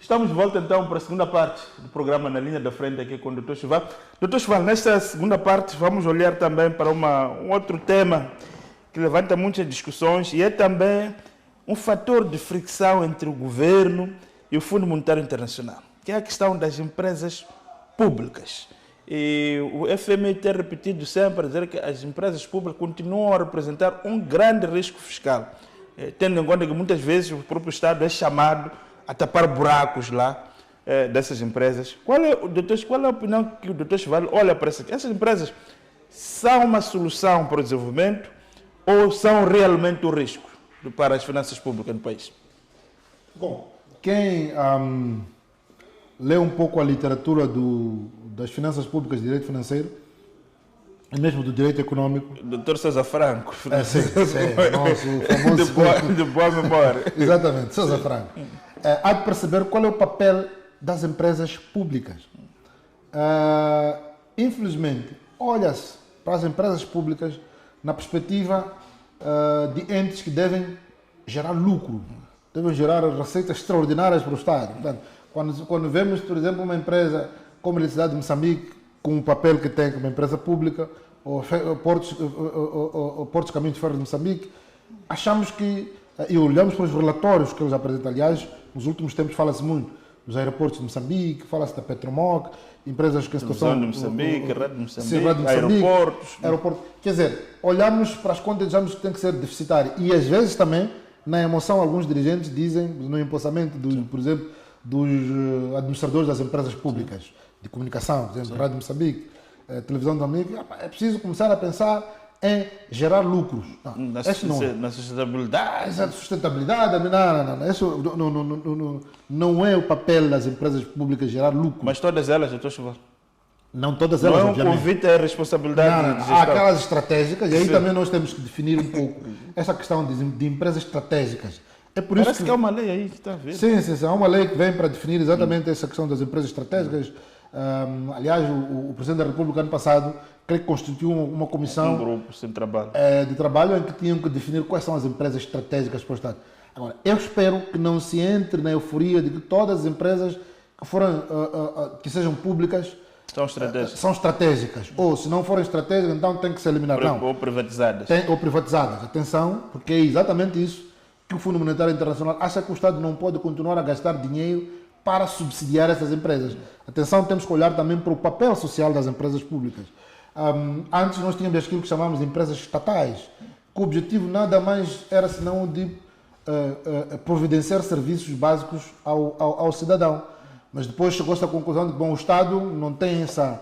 Estamos de volta então para a segunda parte do programa Na Linha da Frente aqui com o Dr. Chival. Dr. Chival, nesta segunda parte vamos olhar também para um outro tema que levanta muitas discussões e é também um fator de fricção entre o governo e o Fundo Monetário Internacional, que é a questão das empresas públicas. E o FMI tem repetido sempre dizer que as empresas públicas continuam a representar um grande risco fiscal, tendo em conta que muitas vezes o próprio Estado é chamado a tapar buracos lá dessas empresas. Qual é a opinião que o Dr. Chival olha para essas empresas? São uma solução para o desenvolvimento ou são realmente um risco para as finanças públicas no país? Bom, quem lê um pouco a literatura das finanças públicas, direito financeiro, e mesmo do direito econômico... Dr. César Franco. Sim, nosso famoso... De boa memória. Exatamente, César Franco. Há de perceber qual é o papel das empresas públicas. Infelizmente, olha-se para as empresas públicas na perspectiva de entes que devem gerar lucro, devem gerar receitas extraordinárias para o Estado. Portanto, quando vemos, por exemplo, uma empresa como a Eletricidade de Moçambique, com o papel que tem como empresa pública, ou Portos Caminhos de Ferro de Moçambique, achamos que, e olhamos para os relatórios que eles apresentam, aliás, nos últimos tempos fala-se muito dos aeroportos de Moçambique, fala-se da Petromoc, empresas que a situação... de Moçambique, Rede de Moçambique, Rede de Moçambique, aeroportos. Quer dizer, olhamos para as contas e dizemos que tem que ser deficitário. E às vezes também, na emoção, alguns dirigentes dizem, no empossamento, por exemplo, dos administradores das empresas públicas de comunicação, por exemplo, Rádio de Moçambique, Televisão de Moçambique, é preciso começar a pensar em gerar lucros. Na sustentabilidade. Essa sustentabilidade, não. Isso não é o papel das empresas públicas gerar lucro. Mas todas elas, doutor Chival? Não todas elas, obviamente. Não é um convite à responsabilidade de gestão. Há aquelas estratégicas, e aí também nós temos que definir um pouco essa questão de empresas estratégicas. É por Parece isso que há uma lei aí que está a ver. Sim, há uma lei que vem para definir exatamente essa questão das empresas estratégicas. Aliás, o Presidente da República, ano passado, creio que constituiu uma comissão grupo sem trabalho. De trabalho em que tinham que definir quais são as empresas estratégicas para o Estado. Agora, eu espero que não se entre na euforia de que todas as empresas que sejam públicas são estratégicas. Ou se não forem estratégicas, então tem que se eliminar. Não. Ou privatizadas. Ou privatizadas. Atenção, porque é exatamente isso que o Fundo Monetário Internacional acha que o Estado não pode continuar a gastar dinheiro para subsidiar essas empresas. Atenção, temos que olhar também para o papel social das empresas públicas. Antes nós tínhamos aquilo que chamamos de empresas estatais, que o objetivo nada mais era senão de providenciar serviços básicos ao cidadão. Mas depois chegou-se à conclusão de que o Estado não tem essa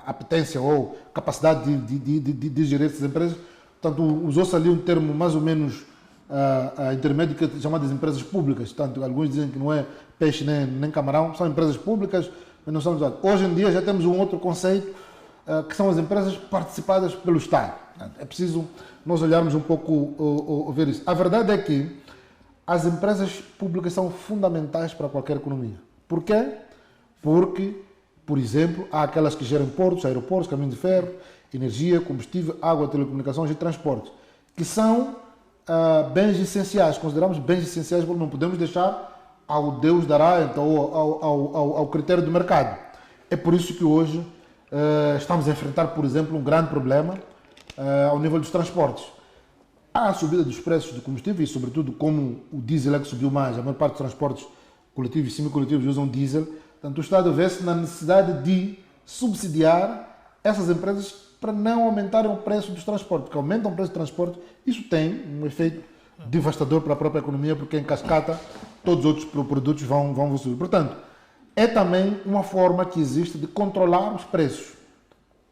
apetência ou capacidade de gerir essas empresas. Portanto, usou-se ali um termo mais ou menos intermédio que é chamado de empresas públicas. Portanto, alguns dizem que não é peixe nem camarão, são empresas públicas, mas não são usadas. Hoje em dia já temos um outro conceito, que são as empresas participadas pelo Estado. É preciso nós olharmos um pouco ver isso. A verdade é que as empresas públicas são fundamentais para qualquer economia. Por quê? Porque, por exemplo, há aquelas que geram portos, aeroportos, caminhos de ferro, energia, combustível, água, telecomunicações e transportes, que são bens essenciais, consideramos bens essenciais, porque não podemos deixar ao Deus dará, então, ao critério do mercado. É por isso que hoje estamos a enfrentar, por exemplo, um grande problema ao nível dos transportes. Há a subida dos preços do combustível e, sobretudo, como o diesel é que subiu mais, a maior parte dos transportes coletivos e semicoletivos usam diesel, portanto, o Estado vê-se na necessidade de subsidiar essas empresas para não aumentarem o preço dos transportes, porque aumentam o preço do transporte, isso tem um efeito devastador para a própria economia, porque em cascata todos os outros produtos vão subir. Portanto, é também uma forma que existe de controlar os preços,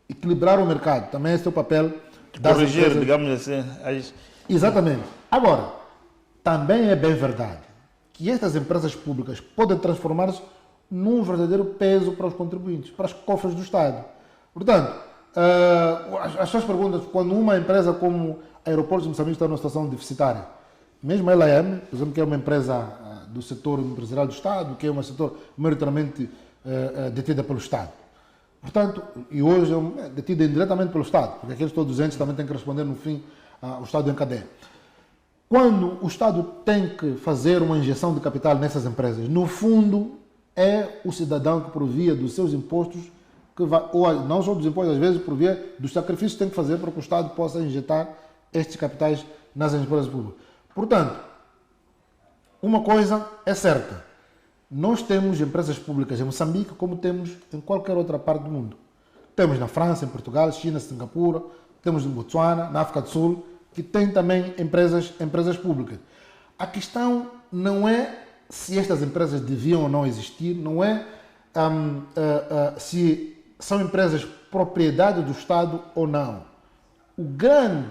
equilibrar o mercado, também esse é o papel das corrigir, empresas. digamos assim, Exatamente. Agora, também é bem verdade que estas empresas públicas podem transformar-se num verdadeiro peso para os contribuintes, para os cofres do Estado. Portanto, as suas perguntas, quando uma empresa como Aeroportos de Moçambique está numa situação deficitária, mesmo a LAM, por exemplo, que é uma empresa do setor empresarial do Estado, que é um setor maioritariamente detida pelo Estado. Portanto, e hoje é detida indiretamente pelo Estado, porque aqueles todos os entes também têm que responder no fim ao Estado em cadeia. Quando o Estado tem que fazer uma injeção de capital nessas empresas, no fundo é o cidadão que por via dos seus impostos, que vai, ou não só dos impostos, às vezes por via dos sacrifícios que tem que fazer para que o Estado possa injetar estes capitais nas empresas públicas. Portanto, uma coisa é certa, nós temos empresas públicas em Moçambique como temos em qualquer outra parte do mundo. Temos na França, em Portugal, China, Singapura, temos em Botsuana, na África do Sul, que tem também empresas públicas. A questão não é se estas empresas deviam ou não existir, não é se são empresas propriedade do Estado ou não. O grande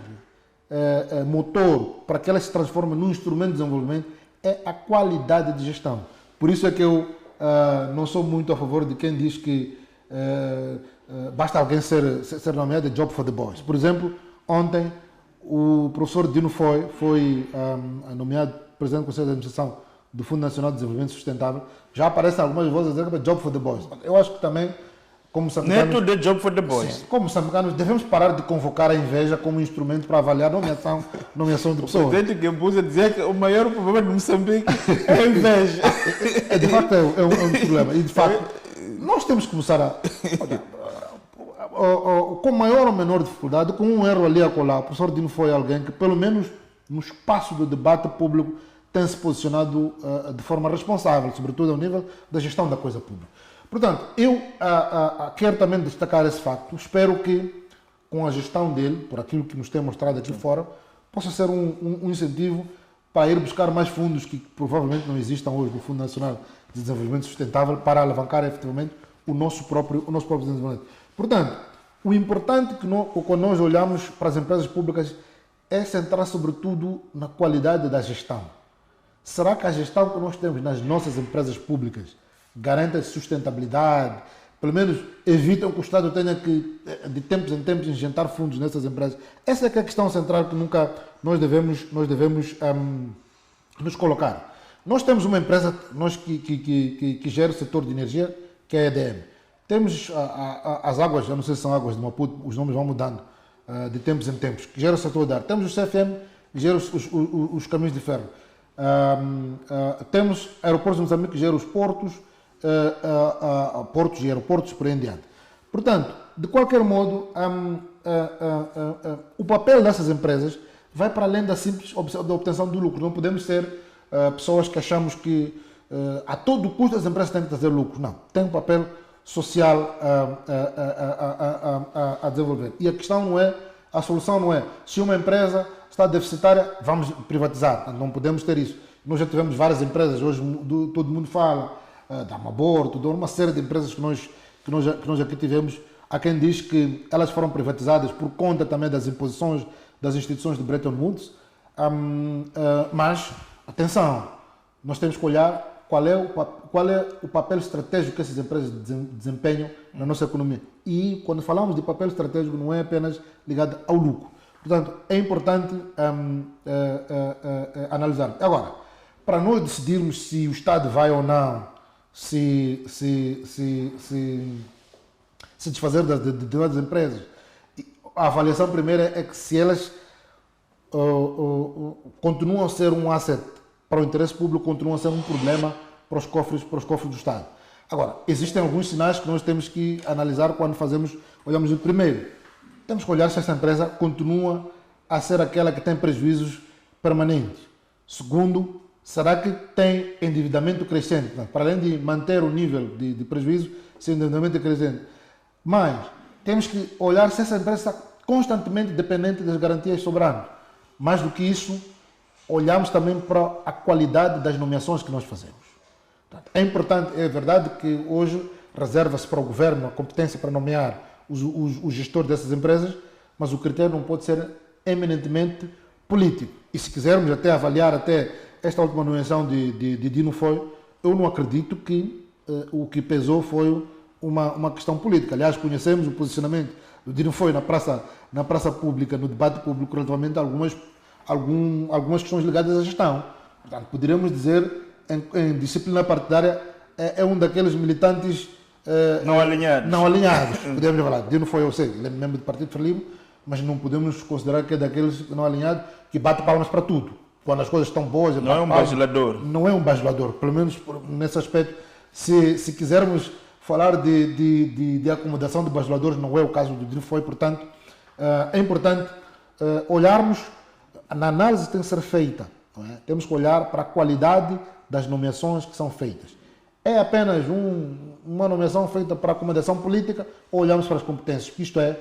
motor para que elas se transformem num instrumento de desenvolvimento é a qualidade de gestão. Por isso é que eu não sou muito a favor de quem diz que basta alguém ser nomeado de job for the boys. Por exemplo, ontem o professor Dino foi nomeado presidente do Conselho de Administração do Fundo Nacional de Desenvolvimento Sustentável. Já aparecem algumas vozes a dizer que é job for the boys. Eu acho que também, como moçambicanos, não é tudo job for the boys. Sim, como moçambicanos, devemos parar de convocar a inveja como instrumento para avaliar nomeação de pessoas. O presidente Guebuza dizia que o maior problema de Moçambique é a inveja. De facto, é um problema. E, de facto, nós temos que começar a... com maior ou menor dificuldade, com um erro ali a colar. O professor Dino foi alguém que, pelo menos no espaço do debate público, tem se posicionado de forma responsável, sobretudo ao nível da gestão da coisa pública. Portanto, eu quero também destacar esse facto. Espero que, com a gestão dele, por aquilo que nos tem mostrado aqui fora, possa ser um incentivo para ir buscar mais fundos que provavelmente não existam hoje no Fundo Nacional de Desenvolvimento Sustentável para alavancar efetivamente o nosso próprio desenvolvimento. Portanto, o importante quando nós olhamos para as empresas públicas é centrar sobretudo na qualidade da gestão. Será que a gestão que nós temos nas nossas empresas públicas garante a sustentabilidade, pelo menos evitam que o Estado tenha que, de tempos em tempos, injetar fundos nessas empresas? Essa é que é a questão central que nunca nós devemos nos colocar. Nós temos uma empresa que gera o setor de energia, que é a EDM. Temos as águas, eu não sei se são águas de Maputo, os nomes vão mudando de tempos em tempos, que gera o setor de ar. Temos o CFM, que gera os caminhos de ferro. Temos aeroportos de Moçambique, que gera os portos, portos e aeroportos por aí em diante. Portanto, de qualquer modo, o papel dessas empresas vai para além da simples da obtenção do lucro. Não podemos ser pessoas que achamos que a todo custo as empresas têm que trazer lucro. Não, tem um papel social a desenvolver. E a solução não é, se uma empresa está deficitária, vamos privatizar. Não podemos ter isso. Nós já tivemos várias empresas, hoje todo mundo fala da Amabor, uma série de empresas que nós aqui tivemos. Há quem diz que elas foram privatizadas por conta também das imposições das instituições de Bretton Woods. Mas, atenção, nós temos que olhar qual é o papel estratégico que essas empresas desempenham na nossa economia. E quando falamos de papel estratégico, não é apenas ligado ao lucro. Portanto, é importante analisar. Agora, para nós decidirmos se o Estado vai ou não se desfazer das empresas, a avaliação primeira é que se elas continuam a ser um asset para o interesse público, continuam a ser um problema para os cofres do Estado. Agora, existem alguns sinais que nós temos que analisar quando olhamos o primeiro. Temos que olhar se essa empresa continua a ser aquela que tem prejuízos permanentes. Segundo, será que tem endividamento crescente? Para além de manter o nível de prejuízo, se o endividamento é crescente. Mas temos que olhar se essa empresa está constantemente dependente das garantias soberanas. Mais do que isso, olhamos também para a qualidade das nomeações que nós fazemos. É importante, é verdade que hoje reserva-se para o governo a competência para nomear o gestor dessas empresas, mas o critério não pode ser eminentemente político. E se quisermos até avaliar até esta última nomeação de Dino Foi, eu não acredito que o que pesou foi uma questão política. Aliás, conhecemos o posicionamento do Dino Foi na praça pública, no debate público, relativamente a algumas questões ligadas à gestão. Portanto, poderíamos dizer, em disciplina partidária, é um daqueles militantes não alinhados. Podemos falar, Dino Foi, eu sei, ele é membro do Partido Frelimo, mas não podemos considerar que é daqueles não alinhados que bate palmas para tudo. Quando as coisas estão boas... Não é um bajulador. Não é um bajulador, pelo menos nesse aspecto. Se quisermos falar de acomodação de bajuladores, não é o caso do Dino Foi, portanto, é importante olharmos, na análise tem que ser feita, não é? Temos que olhar para a qualidade das nomeações que são feitas. É apenas uma nomeação feita para acomodação política ou olhamos para as competências? Isto é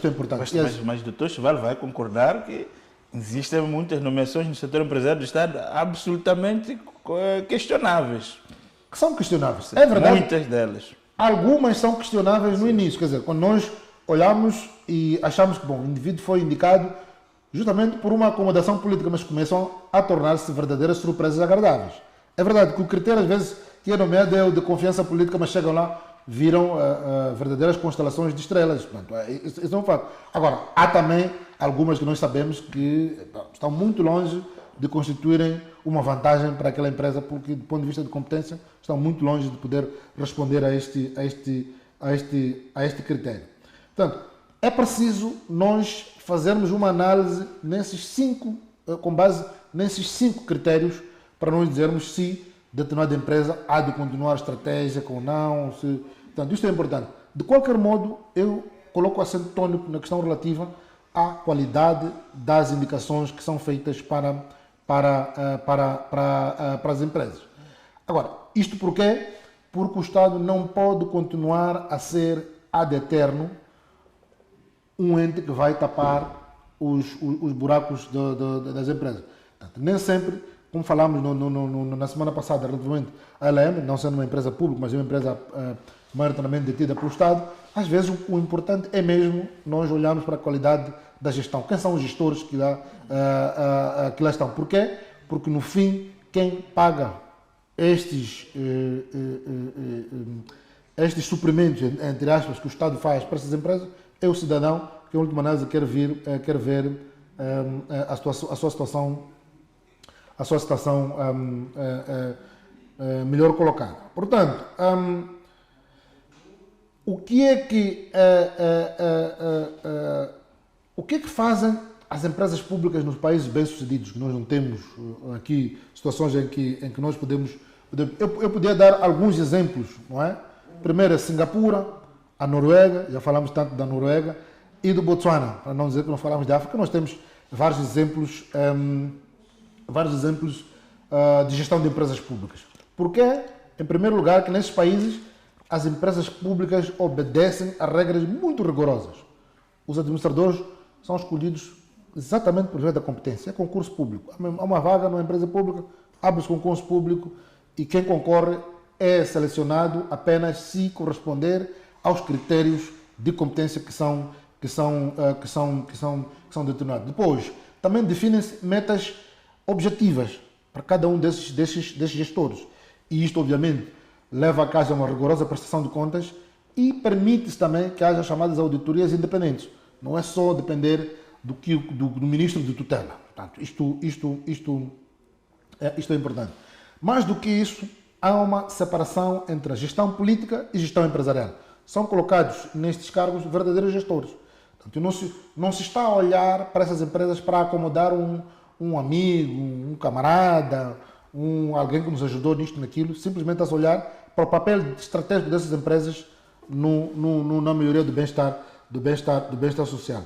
importante. Mas o Dr. Chival vai concordar que existem muitas nomeações no setor empresarial do Estado absolutamente questionáveis. Que são questionáveis. É verdade. Muitas delas. Algumas são questionáveis no início. Quer dizer, quando nós olhamos e achamos que o indivíduo foi indicado justamente por uma acomodação política, mas começam a tornar-se verdadeiras surpresas agradáveis. É verdade que o critério, às vezes, que é nomeado é o de confiança política, mas chegam lá, viram verdadeiras constelações de estrelas. Portanto, isso é um fato. Agora, há também algumas que nós sabemos que estão muito longe de constituírem uma vantagem para aquela empresa, porque, do ponto de vista de competência, estão muito longe de poder responder a este critério. Portanto, é preciso nós fazermos uma análise com base nesses 5 critérios para nós dizermos se determinada empresa há de continuar estratégica ou não. Portanto, isto é importante. De qualquer modo, eu coloco o acento tônico na questão relativa à qualidade das indicações que são feitas para as empresas. Agora, isto porquê? Porque o Estado não pode continuar a ser ad eterno um ente que vai tapar os buracos das empresas. Portanto, nem sempre, como falámos na semana passada, relativamente à LM, não sendo uma empresa pública, mas uma empresa maioritariamente detida pelo Estado, às vezes o importante é mesmo nós olharmos para a qualidade da gestão. Quem são os gestores que lá estão? Porquê? Porque, no fim, quem paga estes suprimentos, entre aspas, que o Estado faz para essas empresas, é o cidadão que, em última análise, quer ver a sua situação melhor colocada. Portanto, o que é que fazem as empresas públicas nos países bem-sucedidos? Que nós não temos aqui situações em que nós podemos Eu podia dar alguns exemplos, não é? Primeiro é Singapura, a Noruega, já falamos tanto da Noruega, e do Botsuana, para não dizer que não falamos de África, nós temos vários exemplos de gestão de empresas públicas. Porque, em primeiro lugar, que nesses países as empresas públicas obedecem a regras muito rigorosas. Os administradores são escolhidos exatamente por via da competência. É concurso público. Há uma vaga numa empresa pública, abre-se concurso público e quem concorre é selecionado apenas se corresponder aos critérios de competência que são determinados. Depois, também definem-se metas objetivas para cada um desses gestores. E isto, obviamente, leva a que haja uma rigorosa prestação de contas e permite-se também que haja chamadas auditorias independentes. Não é só depender do ministro de tutela. Portanto, isto é importante. Mais do que isso, há uma separação entre a gestão política e gestão empresarial. São colocados nestes cargos verdadeiros gestores. Portanto, não se está a olhar para essas empresas para acomodar um amigo, um camarada, alguém que nos ajudou nisto, naquilo. Simplesmente a olhar para o papel estratégico dessas empresas na melhoria do bem-estar social.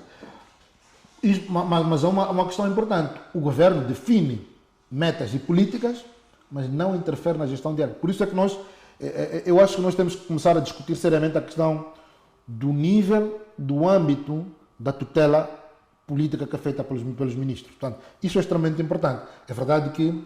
Mas é uma questão importante. O governo define metas e políticas, mas não interfere na gestão diária. Por isso é que eu acho que nós temos que começar a discutir seriamente a questão do nível, do âmbito da tutela política que é feita pelos ministros. Portanto, isso é extremamente importante. É verdade que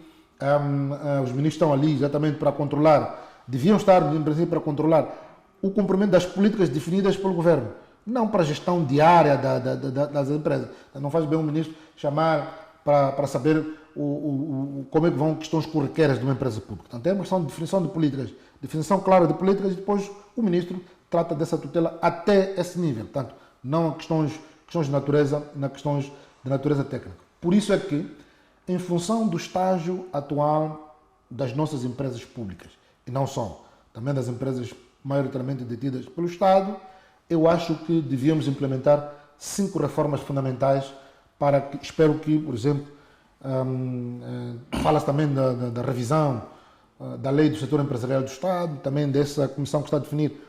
os ministros estão ali exatamente para controlar, deviam estar, em princípio, para controlar o cumprimento das políticas definidas pelo governo, não para a gestão diária das empresas. Não faz bem um ministro chamar para saber como é que vão questões corriqueiras de uma empresa pública. Portanto, é uma questão de definição de políticas, definição clara de políticas, e depois o ministro trata dessa tutela até esse nível. Portanto, não questões de natureza técnica. Por isso é que, em função do estágio atual das nossas empresas públicas, e não só, também das empresas maioritariamente detidas pelo Estado, eu acho que devíamos implementar 5 reformas fundamentais para que, espero que, por exemplo, fala-se também da revisão da lei do setor empresarial do Estado, também dessa comissão que está a definir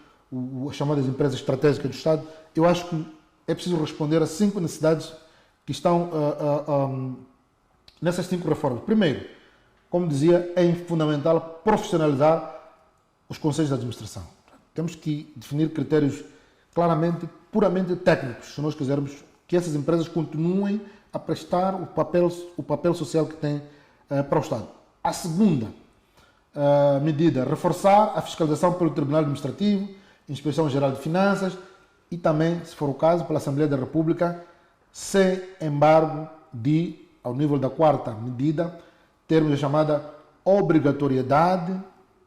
as chamadas empresas estratégicas do Estado. Eu acho que é preciso responder a 5 necessidades que estão nessas 5 reformas. Primeiro, como dizia, é fundamental profissionalizar os conselhos de administração. Temos que definir critérios claramente, puramente técnicos, se nós quisermos que essas empresas continuem a prestar o papel social que têm para o Estado. A segunda medida, reforçar a fiscalização pelo Tribunal Administrativo, Inspeção Geral de Finanças e também, se for o caso, pela Assembleia da República, sem embargo ao nível da 4ª medida, termos a chamada obrigatoriedade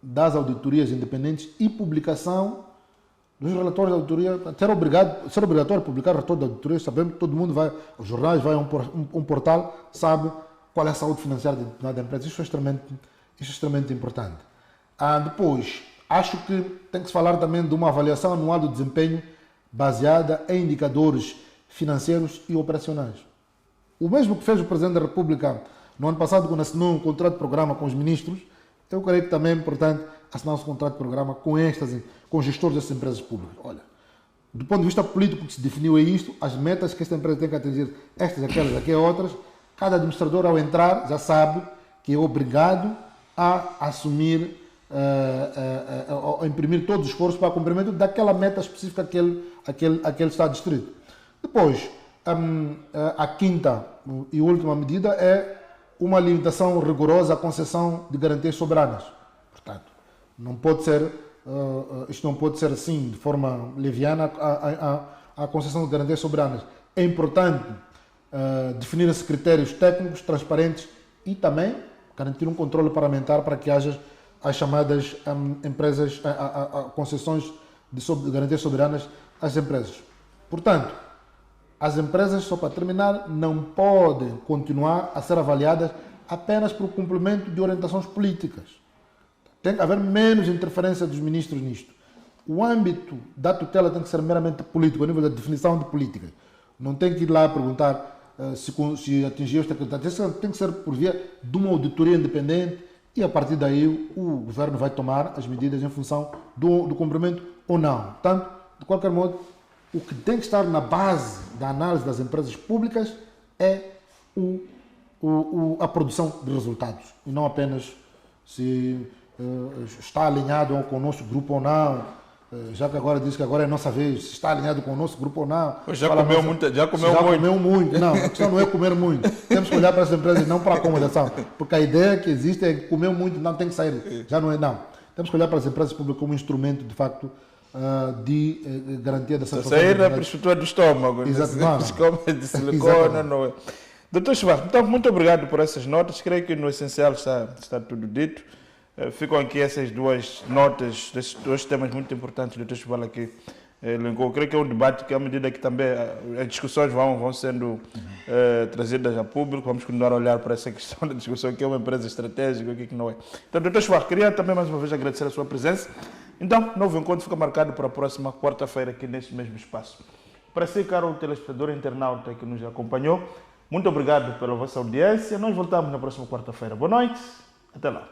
das auditorias independentes e publicação dos relatórios da auditoria. Ser obrigatório publicar o relatório da auditoria. Sabemos que todo mundo vai, os jornais, vai a um portal, sabe qual é a saúde financeira de determinada empresa. Isso é extremamente importante. Depois, acho que tem que se falar também de uma avaliação anual do desempenho baseada em indicadores financeiros e operacionais. O mesmo que fez o Presidente da República no ano passado, quando assinou um contrato de programa com os ministros, eu creio que também é importante assinar um contrato de programa com os gestores dessas empresas públicas. Olha, do ponto de vista político que se definiu é isto, as metas que esta empresa tem que atingir, estas, aquelas, aqui outras, cada administrador ao entrar já sabe que é obrigado a assumir, a imprimir todo o esforço para o cumprimento daquela meta específica que ele está distrito. Depois, a 5ª e última medida é uma limitação rigorosa à concessão de garantias soberanas. Portanto, isto não pode ser assim, de forma leviana, a concessão de garantias soberanas. É importante definir-se critérios técnicos, transparentes e também garantir um controle parlamentar para que haja as chamadas empresas, concessões de garantias soberanas às empresas. Portanto, as empresas, só para terminar, não podem continuar a ser avaliadas apenas por cumprimento de orientações políticas. Tem que haver menos interferência dos ministros nisto. O âmbito da tutela tem que ser meramente político, a nível da definição de políticas. Não tem que ir lá perguntar se atingiu esta quantidade. Tem que ser por via de uma auditoria independente e a partir daí o governo vai tomar as medidas em função do cumprimento ou não. Portanto, de qualquer modo, o que tem que estar na base da análise das empresas públicas é a produção de resultados e não apenas se está alinhado com o nosso grupo ou não, já que agora diz que agora é a nossa vez, se está alinhado com o nosso grupo ou não. Já comeu muito. Não, a questão não é comer muito. Temos que olhar para as empresas não para a acomodação, porque a ideia que existe é que comeu muito, não tem que sair. Já não é, não. Temos que olhar para as empresas públicas como instrumento, de facto, de garantia da satisfação. Sair da perspectiva do estômago, de silicone, não é? Doutor Schwartz, então, muito obrigado por essas notas. Creio que no essencial está tudo dito. Ficam aqui essas duas notas, desses dois temas muito importantes que o Dr. Schwartz aqui elencou. Creio que é um debate que, à medida que também as discussões vão sendo trazidas a público, vamos continuar a olhar para essa questão da discussão, que é uma empresa estratégica, o que não é. Então, Dr. Schwartz, queria também mais uma vez agradecer a sua presença. Então, novo encontro fica marcado para a próxima quarta-feira aqui neste mesmo espaço. Para si, caro telespectador internauta que nos acompanhou, muito obrigado pela vossa audiência. Nós voltamos na próxima quarta-feira. Boa noite, até lá.